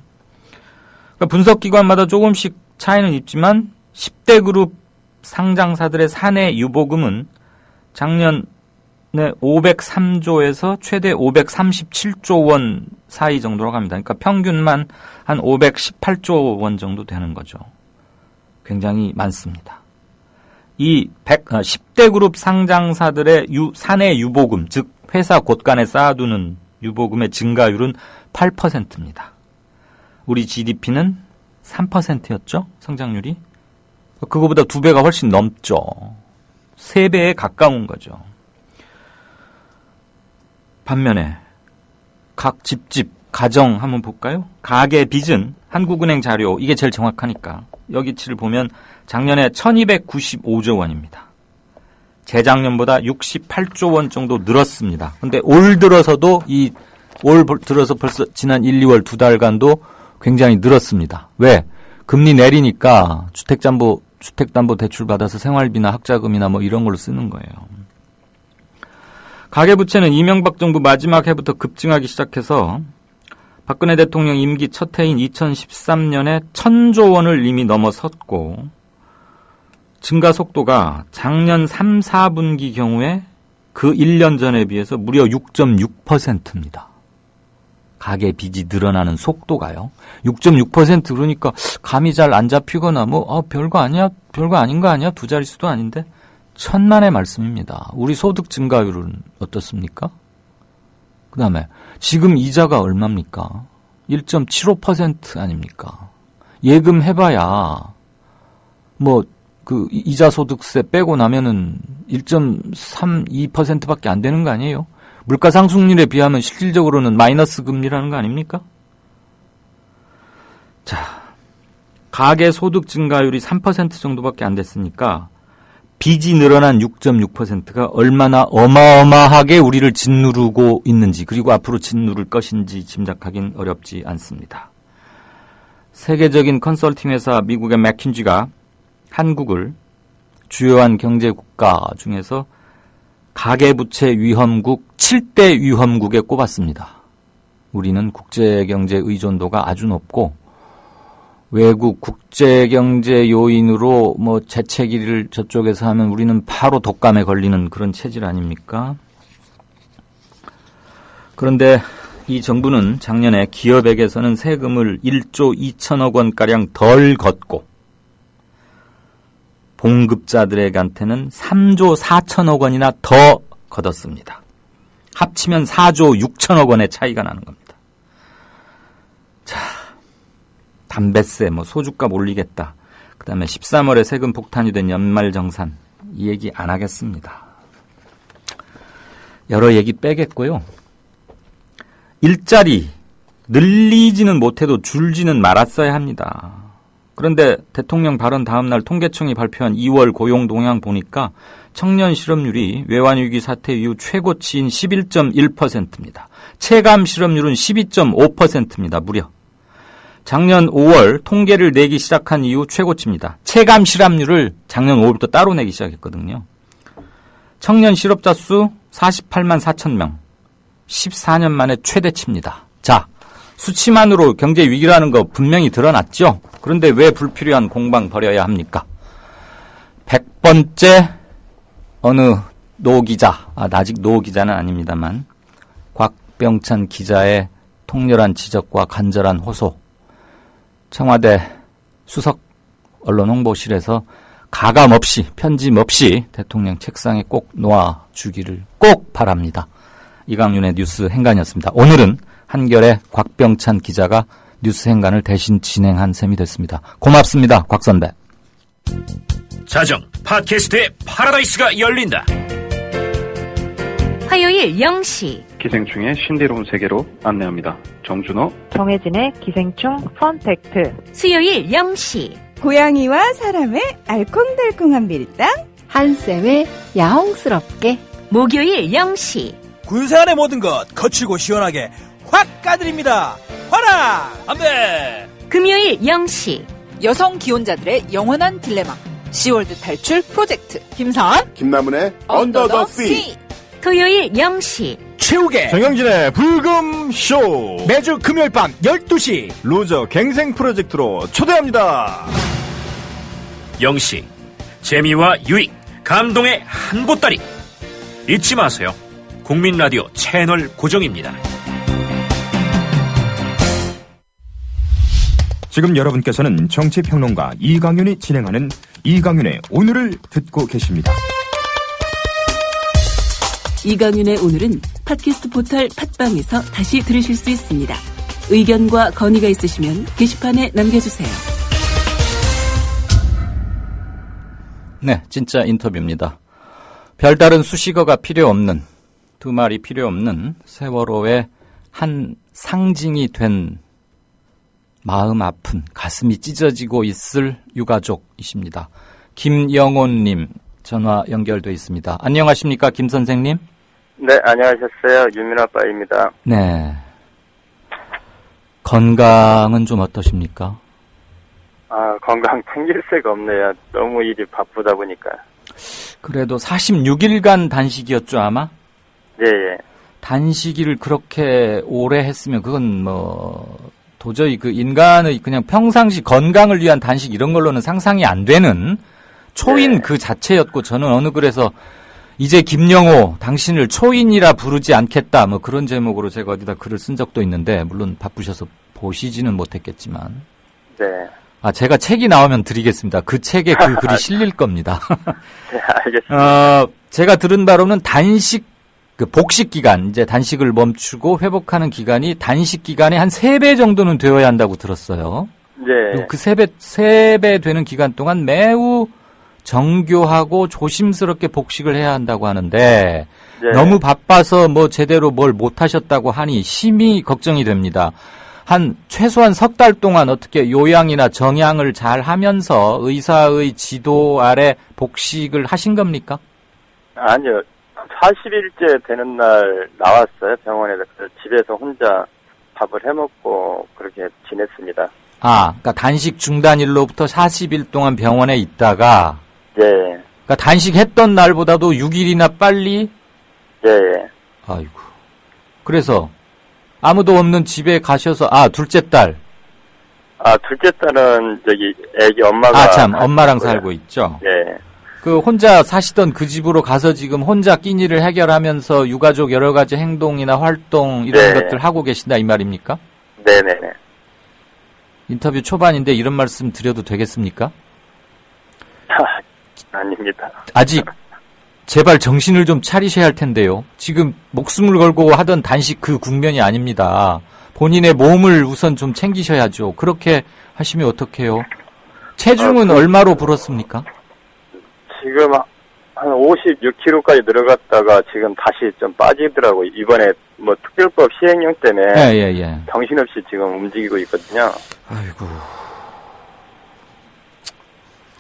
Speaker 2: 그러니까 분석기관마다 조금씩 차이는 있지만 10대 그룹 상장사들의 사내 유보금은 작년에 503조에서 최대 537조 원 사이 정도로 갑니다. 그러니까 평균만 한 518조 원 정도 되는 거죠. 굉장히 많습니다. 이 10대 그룹 상장사들의 사내 유보금, 즉 회사 곳간에 쌓아두는 유보금의 증가율은 8%입니다. 우리 GDP는 3%였죠? 성장률이. 그거보다 2배가 훨씬 넘죠. 3배에 가까운 거죠. 반면에 각 집집, 가정 한번 볼까요? 가계 빚은 한국은행 자료, 이게 제일 정확하니까 여기치를 보면 작년에 1295조 원입니다. 재작년보다 68조 원 정도 늘었습니다. 근데 올 들어서도 올 들어서 벌써 지난 1, 2월 2달간도 굉장히 늘었습니다. 왜? 금리 내리니까 주택담보대출 받아서 생활비나 학자금이나 뭐 이런 걸로 쓰는 거예요. 가계부채는 이명박 정부 마지막 해부터 급증하기 시작해서 박근혜 대통령 임기 첫 해인 2013년에 1000조 원을 이미 넘어섰고 증가 속도가 작년 3, 4분기 경우에 그 1년 전에 비해서 무려 6.6%입니다. 가계 빚이 늘어나는 속도가요. 6.6% 그러니까 감이 잘 안 잡히거나 별거 아니야, 별거 아닌 거 아니야, 두 자릿수도 아닌데 천만의 말씀입니다. 우리 소득 증가율은 어떻습니까? 그 다음에 지금 이자가 얼마입니까? 1.75% 아닙니까? 예금 해봐야 이자 소득세 빼고 나면은 1.32%밖에 안 되는 거 아니에요? 물가 상승률에 비하면 실질적으로는 마이너스 금리라는 거 아닙니까? 자, 가계 소득 증가율이 3% 정도밖에 안 됐으니까 빚이 늘어난 6.6%가 얼마나 어마어마하게 우리를 짓누르고 있는지, 그리고 앞으로 짓누를 것인지 짐작하긴 어렵지 않습니다. 세계적인 컨설팅 회사 미국의 맥킨지가 한국을 주요한 경제국가 중에서 가계부채 위험국 7대 위험국에 꼽았습니다. 우리는 국제경제 의존도가 아주 높고 외국 국제경제 요인으로 재채기를 저쪽에서 하면 우리는 바로 독감에 걸리는 그런 체질 아닙니까? 그런데 이 정부는 작년에 기업에게서는 세금을 1조 2천억 원가량 덜 걷고 봉급자들에게한테는 3조 4천억 원이나 더 걷었습니다. 합치면 4조 6천억 원의 차이가 나는 겁니다. 자, 담배세, 소주값 올리겠다. 그 다음에 13월에 세금 폭탄이 된 연말정산, 이 얘기 안 하겠습니다. 여러 얘기 빼겠고요. 일자리 늘리지는 못해도 줄지는 말았어야 합니다. 그런데 대통령 발언 다음 날 통계청이 발표한 2월 고용 동향 보니까 청년 실업률이 외환위기 사태 이후 최고치인 11.1%입니다. 체감 실업률은 12.5%입니다. 무려. 작년 5월 통계를 내기 시작한 이후 최고치입니다. 체감 실업률을 작년 5월부터 따로 내기 시작했거든요. 청년 실업자 수 48만 4천 명. 14년 만에 최대치입니다. 자, 수치만으로 경제 위기라는 거 분명히 드러났죠. 그런데 왜 불필요한 공방 벌여야 합니까? 100번째 어느 노 기자, 아직 노 기자는 아닙니다만 곽병찬 기자의 통렬한 지적과 간절한 호소, 청와대 수석 언론홍보실에서 가감 없이 편집 없이 대통령 책상에 꼭 놓아주기를 꼭 바랍니다. 이강윤의 뉴스 행간이었습니다. 오늘은 한결의 곽병찬 기자가 뉴스 행간을 대신 진행한 셈이 됐습니다. 고맙습니다. 곽 선배.
Speaker 9: 자정 팟캐스트의 파라다이스가 열린다.
Speaker 19: 화요일 0시
Speaker 4: 기생충의 신비로운 세계로 안내합니다. 정준호,
Speaker 22: 정혜진의 기생충 펀팩트.
Speaker 19: 수요일 0시
Speaker 23: 고양이와 사람의 알콩달콩한 밀당.
Speaker 24: 한쌤의 야옹스럽게.
Speaker 19: 목요일 0시
Speaker 25: 군산의 모든 것 거칠고 시원하게 확 까드립니다. 화라 안돼.
Speaker 19: 금요일 0시
Speaker 26: 여성 기혼자들의 영원한 딜레마 시월드 탈출 프로젝트 김사한
Speaker 27: 김남은의 언더 더 씨.
Speaker 19: 토요일 0시
Speaker 25: 최욱의
Speaker 28: 정영진의 불금쇼 매주 금요일 밤 12시 루저 갱생 프로젝트로 초대합니다.
Speaker 9: 0시 재미와 유익 감동의 한 보따리 잊지 마세요. 국민라디오 채널 고정입니다.
Speaker 1: 지금 여러분께서는 정치평론가 이강윤이 진행하는 이강윤의 오늘을 듣고 계십니다.
Speaker 10: 이강윤의 오늘은 팟캐스트 포털 팟빵에서 다시 들으실 수 있습니다. 의견과 건의가 있으시면 게시판에 남겨주세요.
Speaker 2: 네, 진짜 인터뷰입니다. 별다른 수식어가 필요 없는, 두 말이 필요 없는 세월호의 한 상징이 된 마음 아픈, 가슴이 찢어지고 있을 유가족이십니다. 김영혼님 전화 연결돼 있습니다. 안녕하십니까, 김 선생님?
Speaker 29: 네, 안녕하셨어요. 유민아빠입니다.
Speaker 2: 네. 건강은 좀 어떠십니까?
Speaker 29: 건강 챙길 새가 없네요. 너무 일이 바쁘다 보니까.
Speaker 2: 그래도 46일간 단식이었죠, 아마?
Speaker 29: 예, 예.
Speaker 2: 단식을 그렇게 오래 했으면 그건 도저히 그 인간의 그냥 평상시 건강을 위한 단식 이런 걸로는 상상이 안 되는 초인 그 자체였고, 저는 어느 글에서 이제 김영호 당신을 초인이라 부르지 않겠다 뭐 그런 제목으로 제가 어디다 글을 쓴 적도 있는데, 물론 바쁘셔서 보시지는 못했겠지만.
Speaker 29: 네.
Speaker 2: 제가 책이 나오면 드리겠습니다. 그 책에 그 글이 실릴 겁니다.
Speaker 29: 네, 알겠습니다.
Speaker 2: 제가 들은 바로는 단식, 복식 기간, 이제 단식을 멈추고 회복하는 기간이 단식 기간의 한 3배 정도는 되어야 한다고 들었어요.
Speaker 29: 네.
Speaker 2: 그리고 그 3배 되는 기간 동안 매우 정교하고 조심스럽게 복식을 해야 한다고 하는데,
Speaker 29: 네.
Speaker 2: 너무 바빠서 제대로 뭘 못하셨다고 하니 심히 걱정이 됩니다. 최소한 석 달 동안 어떻게 요양이나 정양을 잘 하면서 의사의 지도 아래 복식을 하신 겁니까?
Speaker 29: 아니요. 40일째 되는 날 나왔어요. 병원에서. 집에서 혼자 밥을 해먹고 그렇게 지냈습니다.
Speaker 2: 그러니까 단식 중단일로부터 40일 동안 병원에 있다가,
Speaker 29: 네.
Speaker 2: 그러니까 단식했던 날보다도 6일이나 빨리?
Speaker 29: 네.
Speaker 2: 아이고. 그래서 아무도 없는 집에 가셔서, 둘째 딸.
Speaker 29: 둘째 딸은 애기 엄마가.
Speaker 2: 엄마랑 살고 있죠?
Speaker 29: 네.
Speaker 2: 혼자 사시던 그 집으로 가서 지금 혼자 끼니를 해결하면서 유가족 여러 가지 행동이나 활동 이런 것들 하고 계신다 이 말입니까?
Speaker 29: 네네네.
Speaker 2: 인터뷰 초반인데 이런 말씀 드려도 되겠습니까?
Speaker 29: 아닙니다.
Speaker 2: 아직 제발 정신을 좀 차리셔야 할 텐데요. 지금 목숨을 걸고 하던 단식 그 국면이 아닙니다. 본인의 몸을 우선 좀 챙기셔야죠. 그렇게 하시면 어떡해요? 체중은 얼마로 불었습니까?
Speaker 29: 지금 한 56kg까지 늘어갔다가 지금 다시 좀 빠지더라고요. 이번에 특별법 시행령 때문에
Speaker 2: 예.
Speaker 29: 정신없이 지금 움직이고 있거든요.
Speaker 2: 아이고.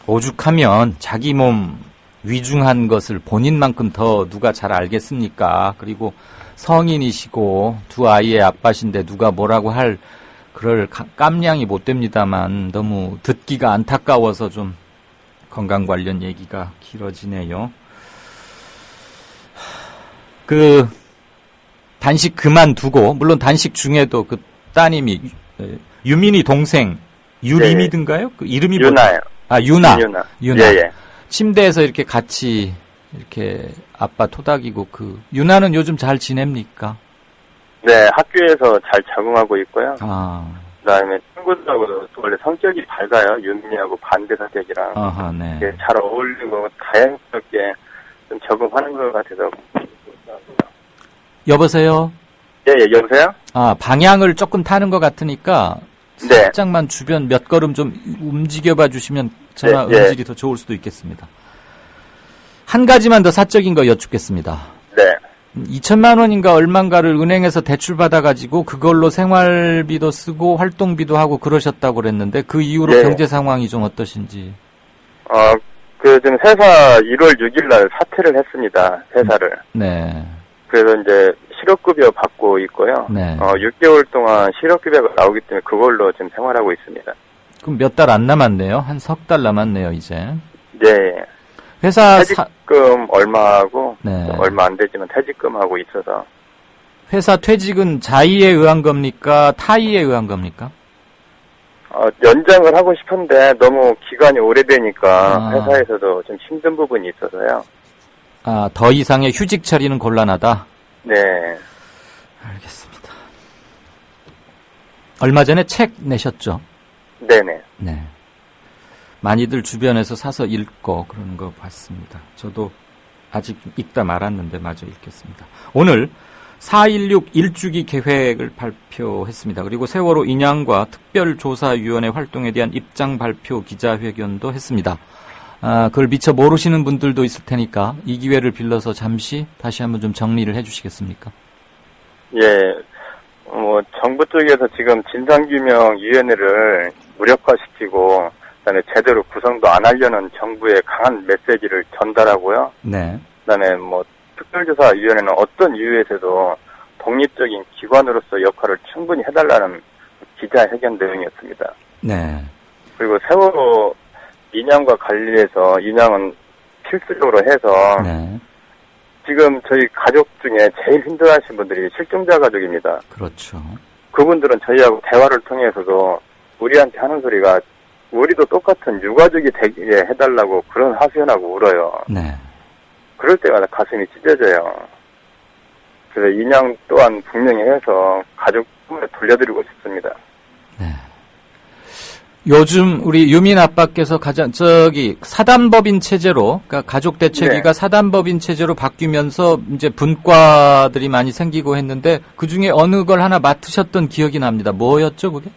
Speaker 2: 오죽하면 자기 몸 위중한 것을 본인만큼 더 누가 잘 알겠습니까? 그리고 성인이시고 두 아이의 아빠신데 누가 뭐라고 할 그럴 깜냥이 못 됩니다만, 너무 듣기가 안타까워서 좀 건강 관련 얘기가 길어지네요. 단식 그만두고, 물론 단식 중에도 따님이 유민이 동생 유리미든가요? 그 이름이
Speaker 29: 유나요.
Speaker 2: 유나.
Speaker 29: 유나. 예, 예.
Speaker 2: 침대에서 이렇게 같이 이렇게 아빠 토닥이고 유나는 요즘 잘 지냅니까?
Speaker 29: 네, 학교에서 잘 적응하고 있고요.
Speaker 2: 아.
Speaker 29: 그다음에 친구들하고도 원래 성격이 밝아요. 유민이하고 반대 성격이랑.
Speaker 2: 아하, 네.
Speaker 29: 잘 어울리고 다양스럽게 좀 적응하는 것 같아서.
Speaker 2: 여보세요?
Speaker 29: 예, 여보세요?
Speaker 2: 방향을 조금 타는 것 같으니까
Speaker 29: 네.
Speaker 2: 살짝만 주변 몇 걸음 좀 움직여봐 주시면 전화
Speaker 29: 네,
Speaker 2: 음질이 더 좋을 수도 있겠습니다. 한 가지만 더 사적인 거 여쭙겠습니다.
Speaker 29: 네.
Speaker 2: 2천만 원인가 얼만가를 은행에서 대출 받아가지고 그걸로 생활비도 쓰고 활동비도 하고 그러셨다고 그랬는데 그 이후로
Speaker 29: 네.
Speaker 2: 경제 상황이 좀 어떠신지.
Speaker 29: 지금 회사 1월 6일 날 사퇴를 했습니다. 회사를.
Speaker 2: 네.
Speaker 29: 그래서 이제 실업급여 받고 있고요.
Speaker 2: 네.
Speaker 29: 6개월 동안 실업급여가 나오기 때문에 그걸로 지금 생활하고 있습니다.
Speaker 2: 그럼 몇 달 안 남았네요. 한 석 달 남았네요, 이제.
Speaker 29: 네.
Speaker 2: 회사
Speaker 29: 퇴직금 얼마하고
Speaker 2: 네.
Speaker 29: 얼마 안 되지만 퇴직금하고 있어서.
Speaker 2: 회사 퇴직은 자의에 의한 겁니까? 타의에 의한 겁니까?
Speaker 29: 연장을 하고 싶은데 너무 기간이 오래되니까 회사에서도 좀 힘든 부분이 있어서요.
Speaker 2: 더 이상의 휴직 처리는 곤란하다?
Speaker 29: 네.
Speaker 2: 알겠습니다. 얼마 전에 책 내셨죠?
Speaker 29: 네네.
Speaker 2: 네. 많이들 주변에서 사서 읽고 그러는 거 봤습니다. 저도 아직 읽다 말았는데 마저 읽겠습니다. 오늘 4.16 1주기 계획을 발표했습니다. 그리고 세월호 인양과 특별조사위원회 활동에 대한 입장 발표 기자회견도 했습니다. 그걸 미처 모르시는 분들도 있을 테니까 이 기회를 빌려서 잠시 다시 한번 좀 정리를 해 주시겠습니까?
Speaker 29: 예. 정부 쪽에서 지금 진상규명위원회를 무력화시키고 그다음에 제대로 구성도 안 하려는 정부의 강한 메시지를 전달하고요.
Speaker 2: 네.
Speaker 29: 그다음에 특별조사위원회는 어떤 이유에서도 독립적인 기관으로서 역할을 충분히 해달라는 기자회견 내용이었습니다.
Speaker 2: 네.
Speaker 29: 그리고 세월호 인양과 관리해서 인양은 필수적으로 해서
Speaker 2: 네.
Speaker 29: 지금 저희 가족 중에 제일 힘들어하시는 분들이 실종자 가족입니다.
Speaker 2: 그렇죠.
Speaker 29: 그분들은 저희하고 대화를 통해서도 우리한테 하는 소리가 우리도 똑같은 유가족이 되게 해달라고 그런 하소연하고 울어요.
Speaker 2: 네.
Speaker 29: 그럴 때마다 가슴이 찢어져요. 그래서 인양 또한 분명히 해서 가족분에 돌려드리고 싶습니다.
Speaker 2: 네. 요즘 우리 유민 아빠께서 사단법인 체제로, 그러니까 가족 대책위가 사단법인 체제로 바뀌면서 이제 분과들이 많이 생기고 했는데 그 중에 어느 걸 하나 맡으셨던 기억이 납니다. 뭐였죠, 그게?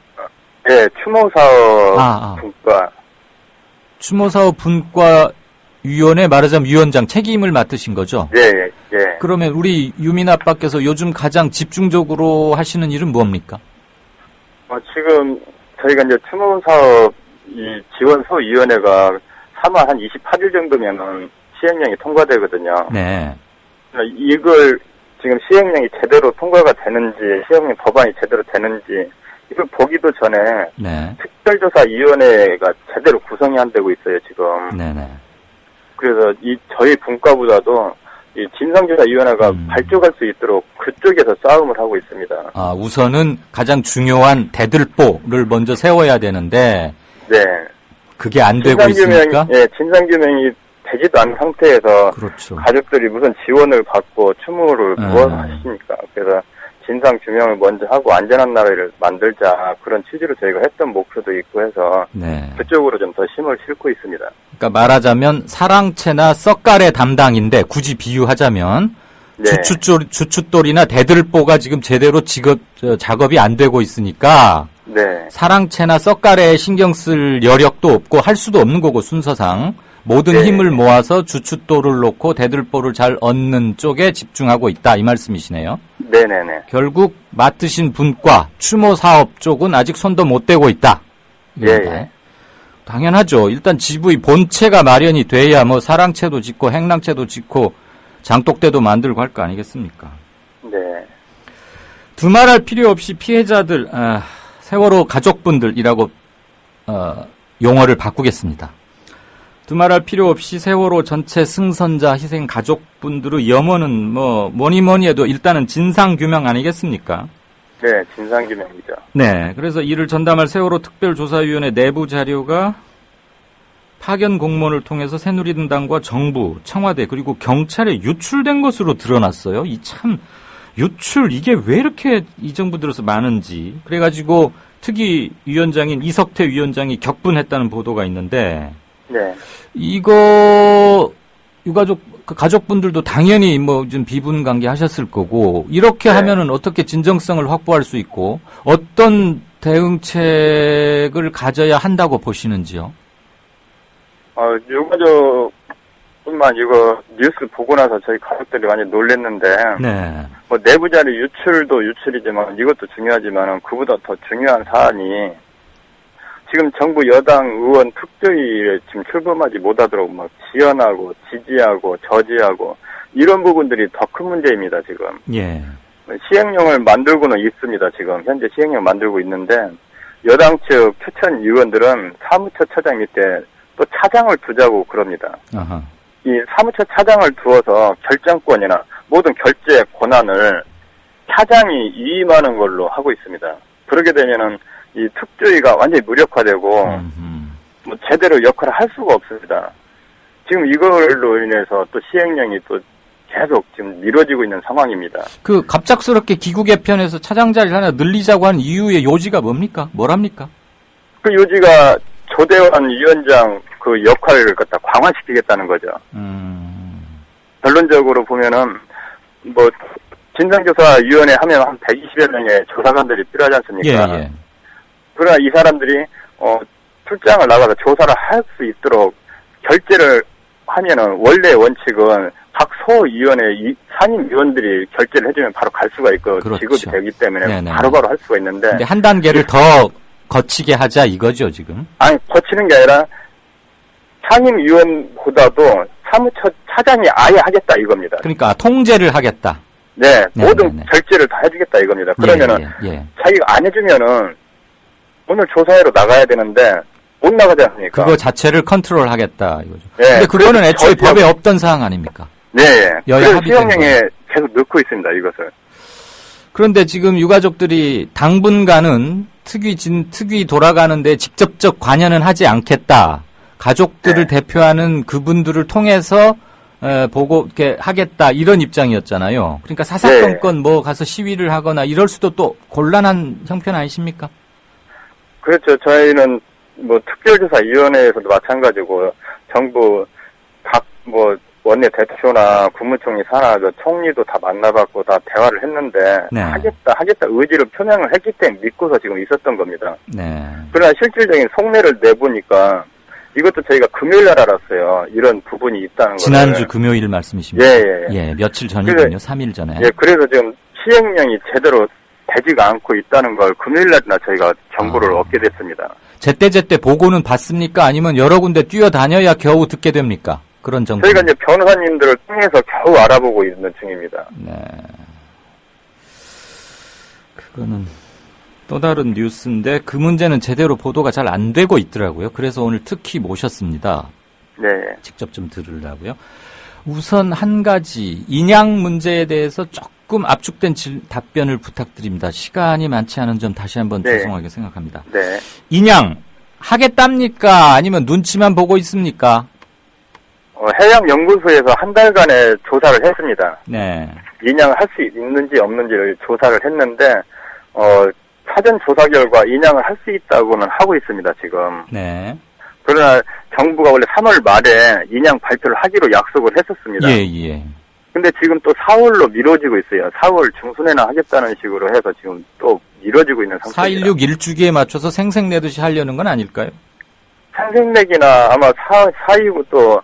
Speaker 29: 네, 추모사업 분과.
Speaker 2: 추모사업 분과 위원회 말하자면 위원장 책임을 맡으신 거죠?
Speaker 29: 예, 예.
Speaker 2: 그러면 우리 유민 아빠께서 요즘 가장 집중적으로 하시는 일은 뭡니까?
Speaker 29: 지금 저희가 이제 추모사업 이 지원소위원회가 3월 한 28일 정도면은 시행령이 통과되거든요.
Speaker 2: 네.
Speaker 29: 이걸 지금 시행령이 제대로 통과가 되는지, 시행령 법안이 제대로 되는지, 이걸 보기도 전에
Speaker 2: 네.
Speaker 29: 특별조사위원회가 제대로 구성이 안 되고 있어요, 지금.
Speaker 2: 네네.
Speaker 29: 그래서 저희 분과보다도 이 진상조사위원회가 발족할 수 있도록 그쪽에서 싸움을 하고 있습니다.
Speaker 2: 우선은 가장 중요한 대들보를 먼저 세워야 되는데,
Speaker 29: 네.
Speaker 2: 그게 안 되고 있으니까?
Speaker 29: 예, 진상규명이 되지도 않은 상태에서
Speaker 2: 그렇죠.
Speaker 29: 가족들이 무슨 지원을 받고 추모를 무엇을 하십니까? 그래서 진상규명을 먼저 하고 안전한 나라를 만들자 그런 취지로 저희가 했던 목표도 있고 해서
Speaker 2: 네.
Speaker 29: 그쪽으로 좀 더 힘을 싣고 있습니다.
Speaker 2: 그러니까 말하자면 사랑채나 썩갈의 담당인데 굳이 비유하자면
Speaker 29: 네.
Speaker 2: 주춧돌이나 대들보가 지금 제대로 작업이 안 되고 있으니까
Speaker 29: 네.
Speaker 2: 사랑채나 썩갈에 신경 쓸 여력도 없고 할 수도 없는 거고 순서상 모든 힘을 모아서 주춧돌을 놓고 대들보를 잘 얻는 쪽에 집중하고 있다 이 말씀이시네요.
Speaker 29: 네네네.
Speaker 2: 결국 맡으신 분과 추모 사업 쪽은 아직 손도 못 대고 있다.
Speaker 29: 예.
Speaker 2: 당연하죠. 일단 지부의 본체가 마련이 돼야 뭐 사랑채도 짓고 행랑채도 짓고 장독대도 만들고 할 거 아니겠습니까?
Speaker 29: 네.
Speaker 2: 두말할 필요 없이 피해자들 세월호 가족분들이라고 용어를 바꾸겠습니다. 두말할 필요 없이 세월호 전체 승선자 희생 가족분들의 염원은 뭐니 해도 일단은 진상규명 아니겠습니까?
Speaker 29: 네, 진상규명이죠.
Speaker 2: 네, 그래서 이를 전담할 세월호 특별조사위원회 내부 자료가 파견 공무원을 통해서 새누리당과 정부, 청와대 그리고 경찰에 유출된 것으로 드러났어요. 이 참 유출 이게 왜 이렇게 이 정부 들어서 많은지. 그래가지고 특위위원장인 이석태 위원장이 격분했다는 보도가 있는데
Speaker 29: 네.
Speaker 2: 이거 가족분들도 당연히 뭐 좀 비분 관계 하셨을 거고 이렇게
Speaker 29: 네.
Speaker 2: 하면은 어떻게 진정성을 확보할 수 있고 어떤 대응책을 가져야 한다고 보시는지요?
Speaker 29: 유가족뿐만 이거 뉴스 보고 나서 저희 가족들이 많이 놀랬는데
Speaker 2: 네.
Speaker 29: 뭐 내부 자료 유출도 유출이지만 이것도 중요하지만 그보다 더 중요한 사안이 지금 정부 여당 의원 특조위에 지금 출범하지 못하도록 막 지연하고 지지하고 저지하고 이런 부분들이 더 큰 문제입니다, 지금.
Speaker 2: 예.
Speaker 29: 시행령을 만들고는 있습니다, 지금. 현재 시행령 만들고 있는데 여당 측 추천 의원들은 사무처 차장 밑에 또 차장을 두자고 그럽니다.
Speaker 2: 아하.
Speaker 29: 이 사무처 차장을 두어서 결정권이나 모든 결제 권한을 차장이 위임하는 걸로 하고 있습니다. 그러게 되면은 이 특조위가 완전히 무력화되고 뭐 제대로 역할을 할 수가 없습니다. 지금 이걸로 인해서 또 시행령이 또 계속 지금 미뤄지고 있는 상황입니다.
Speaker 2: 그 갑작스럽게 기구 개편해서 차장 자리를 하나 늘리자고 한 이유의 요지가 뭡니까? 뭐랍니까?
Speaker 29: 그 요지가 조대환 위원장 그 역할을 갖다 강화시키겠다는 거죠. 결론적으로 보면은 뭐 진상조사위원회 하면 한 120여 명의 조사관들이 필요하지 않습니까?
Speaker 2: 예.
Speaker 29: 그러나 이 사람들이 출장을 나가서 조사를 할 수 있도록 결재를 하면은 원래 원칙은 각 소위원회 상임위원들이 결재를 해주면 바로 갈 수가 있고
Speaker 2: 그렇죠.
Speaker 29: 지급이 되기 때문에
Speaker 2: 네네.
Speaker 29: 바로바로 할 수가 있는데
Speaker 2: 근데 한 단계를 더 거치게 하자 이거죠 지금?
Speaker 29: 아니 거치는 게 아니라 상임위원보다도 사무처 차장이 아예 하겠다 이겁니다.
Speaker 2: 그러니까 통제를 하겠다.
Speaker 29: 네, 모든 결제를 다 해주겠다 이겁니다. 그러면은
Speaker 2: 예.
Speaker 29: 자기가 안 해주면은 오늘 조사회로 나가야 되는데 못 나가지 않습니까?
Speaker 2: 그거 자체를 컨트롤하겠다 이거죠.
Speaker 29: 네,
Speaker 2: 근데 그거는 애초에 법에 없던 사항 아닙니까?
Speaker 29: 네,
Speaker 2: 여야
Speaker 29: 그래서
Speaker 2: 합의된
Speaker 29: 시행령에 계속 넣고 있습니다 이것을.
Speaker 2: 그런데 지금 유가족들이 당분간은 특위 돌아가는데 직접적 관여는 하지 않겠다. 가족들을 대표하는 그분들을 통해서 보고 이렇게 하겠다 이런 입장이었잖아요. 그러니까 사사건건 뭐 가서 시위를 하거나 이럴 수도 또 곤란한 형편 아니십니까?
Speaker 29: 그렇죠. 저희는 뭐 특별조사위원회에서도 마찬가지고 정부 각 뭐 원내 대표나 국무총리 산하 총리도 다 만나봤고 다 대화를 했는데
Speaker 2: 네.
Speaker 29: 하겠다 의지를 표명을 했기 때문에 믿고서 지금 있었던 겁니다.
Speaker 2: 네.
Speaker 29: 그러나 실질적인 속내를 내보니까 이것도 저희가 금요일 날 알았어요. 이런 부분이 있다는 거를.
Speaker 2: 지난주 금요일 말씀이십니까?
Speaker 29: 예.
Speaker 2: 며칠 전이군요. 3일 전에.
Speaker 29: 예, 그래서 지금 시행령이 제대로 되지가 않고 있다는 걸 금요일 날이나 저희가 정보를 얻게 됐습니다.
Speaker 2: 제때 보고는 받습니까? 아니면 여러 군데 뛰어다녀야 겨우 듣게 됩니까? 그런 정보.
Speaker 29: 저희가 이제 변호사님들을 통해서 겨우 알아보고 있는 중입니다.
Speaker 2: 네. 그거는 또 다른 뉴스인데 그 문제는 제대로 보도가 잘 안 되고 있더라고요. 그래서 오늘 특히 모셨습니다.
Speaker 29: 네.
Speaker 2: 직접 좀 들으려고요. 우선 한 가지 인양 문제에 대해서 조금 압축된 답변을 부탁드립니다. 시간이 많지 않은 점 다시 한번 죄송하게 생각합니다.
Speaker 29: 네.
Speaker 2: 인양 하겠답니까? 아니면 눈치만 보고 있습니까?
Speaker 29: 해양연구소에서 한 달간의 조사를 했습니다.
Speaker 2: 네.
Speaker 29: 인양을 할 수 있는지 없는지를 조사를 했는데 사전 조사 결과 인양을 할 수 있다고는 하고 있습니다, 지금.
Speaker 2: 네.
Speaker 29: 그러나 정부가 원래 3월 말에 인양 발표를 하기로 약속을 했었습니다.
Speaker 2: 예.
Speaker 29: 근데 지금 또 4월로 미뤄지고 있어요. 4월 중순에나 하겠다는 식으로 해서 지금 또 미뤄지고 있는 상태입니다.
Speaker 2: 4.16 일주기에 맞춰서 생색내듯이 하려는 건 아닐까요?
Speaker 29: 생색내기나 아마 4.29 또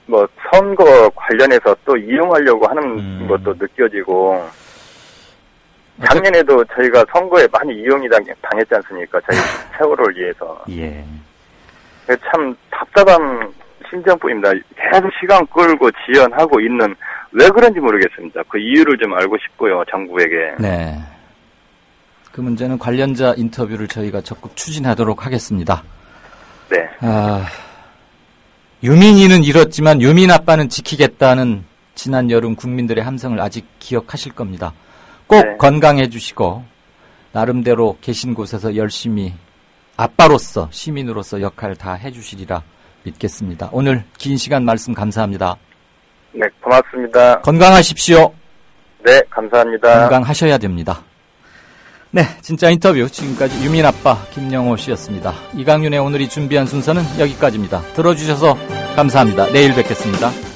Speaker 29: 뭐 선거 관련해서 또 이용하려고 하는 것도 느껴지고 작년에도 저희가 선거에 많이 이용이 당했지 않습니까? 저희 세월호를 위해서.
Speaker 2: 예.
Speaker 29: 참 답답한 심정뿐입니다. 계속 시간 끌고 지연하고 있는 왜 그런지 모르겠습니다. 그 이유를 좀 알고 싶고요, 정부에게.
Speaker 2: 네. 그 문제는 관련자 인터뷰를 저희가 적극 추진하도록 하겠습니다.
Speaker 29: 네.
Speaker 2: 유민이는 잃었지만 유민 아빠는 지키겠다는 지난 여름 국민들의 함성을 아직 기억하실 겁니다. 꼭 건강해 주시고 나름대로 계신 곳에서 열심히 아빠로서 시민으로서 역할 다 해주시리라 믿겠습니다. 오늘 긴 시간 말씀 감사합니다.
Speaker 29: 네, 고맙습니다.
Speaker 2: 건강하십시오.
Speaker 29: 네, 감사합니다.
Speaker 2: 건강하셔야 됩니다. 네, 진짜 인터뷰 지금까지 유민아빠 김영호 씨였습니다. 이강윤의 오늘이 준비한 순서는 여기까지입니다. 들어주셔서 감사합니다. 내일 뵙겠습니다.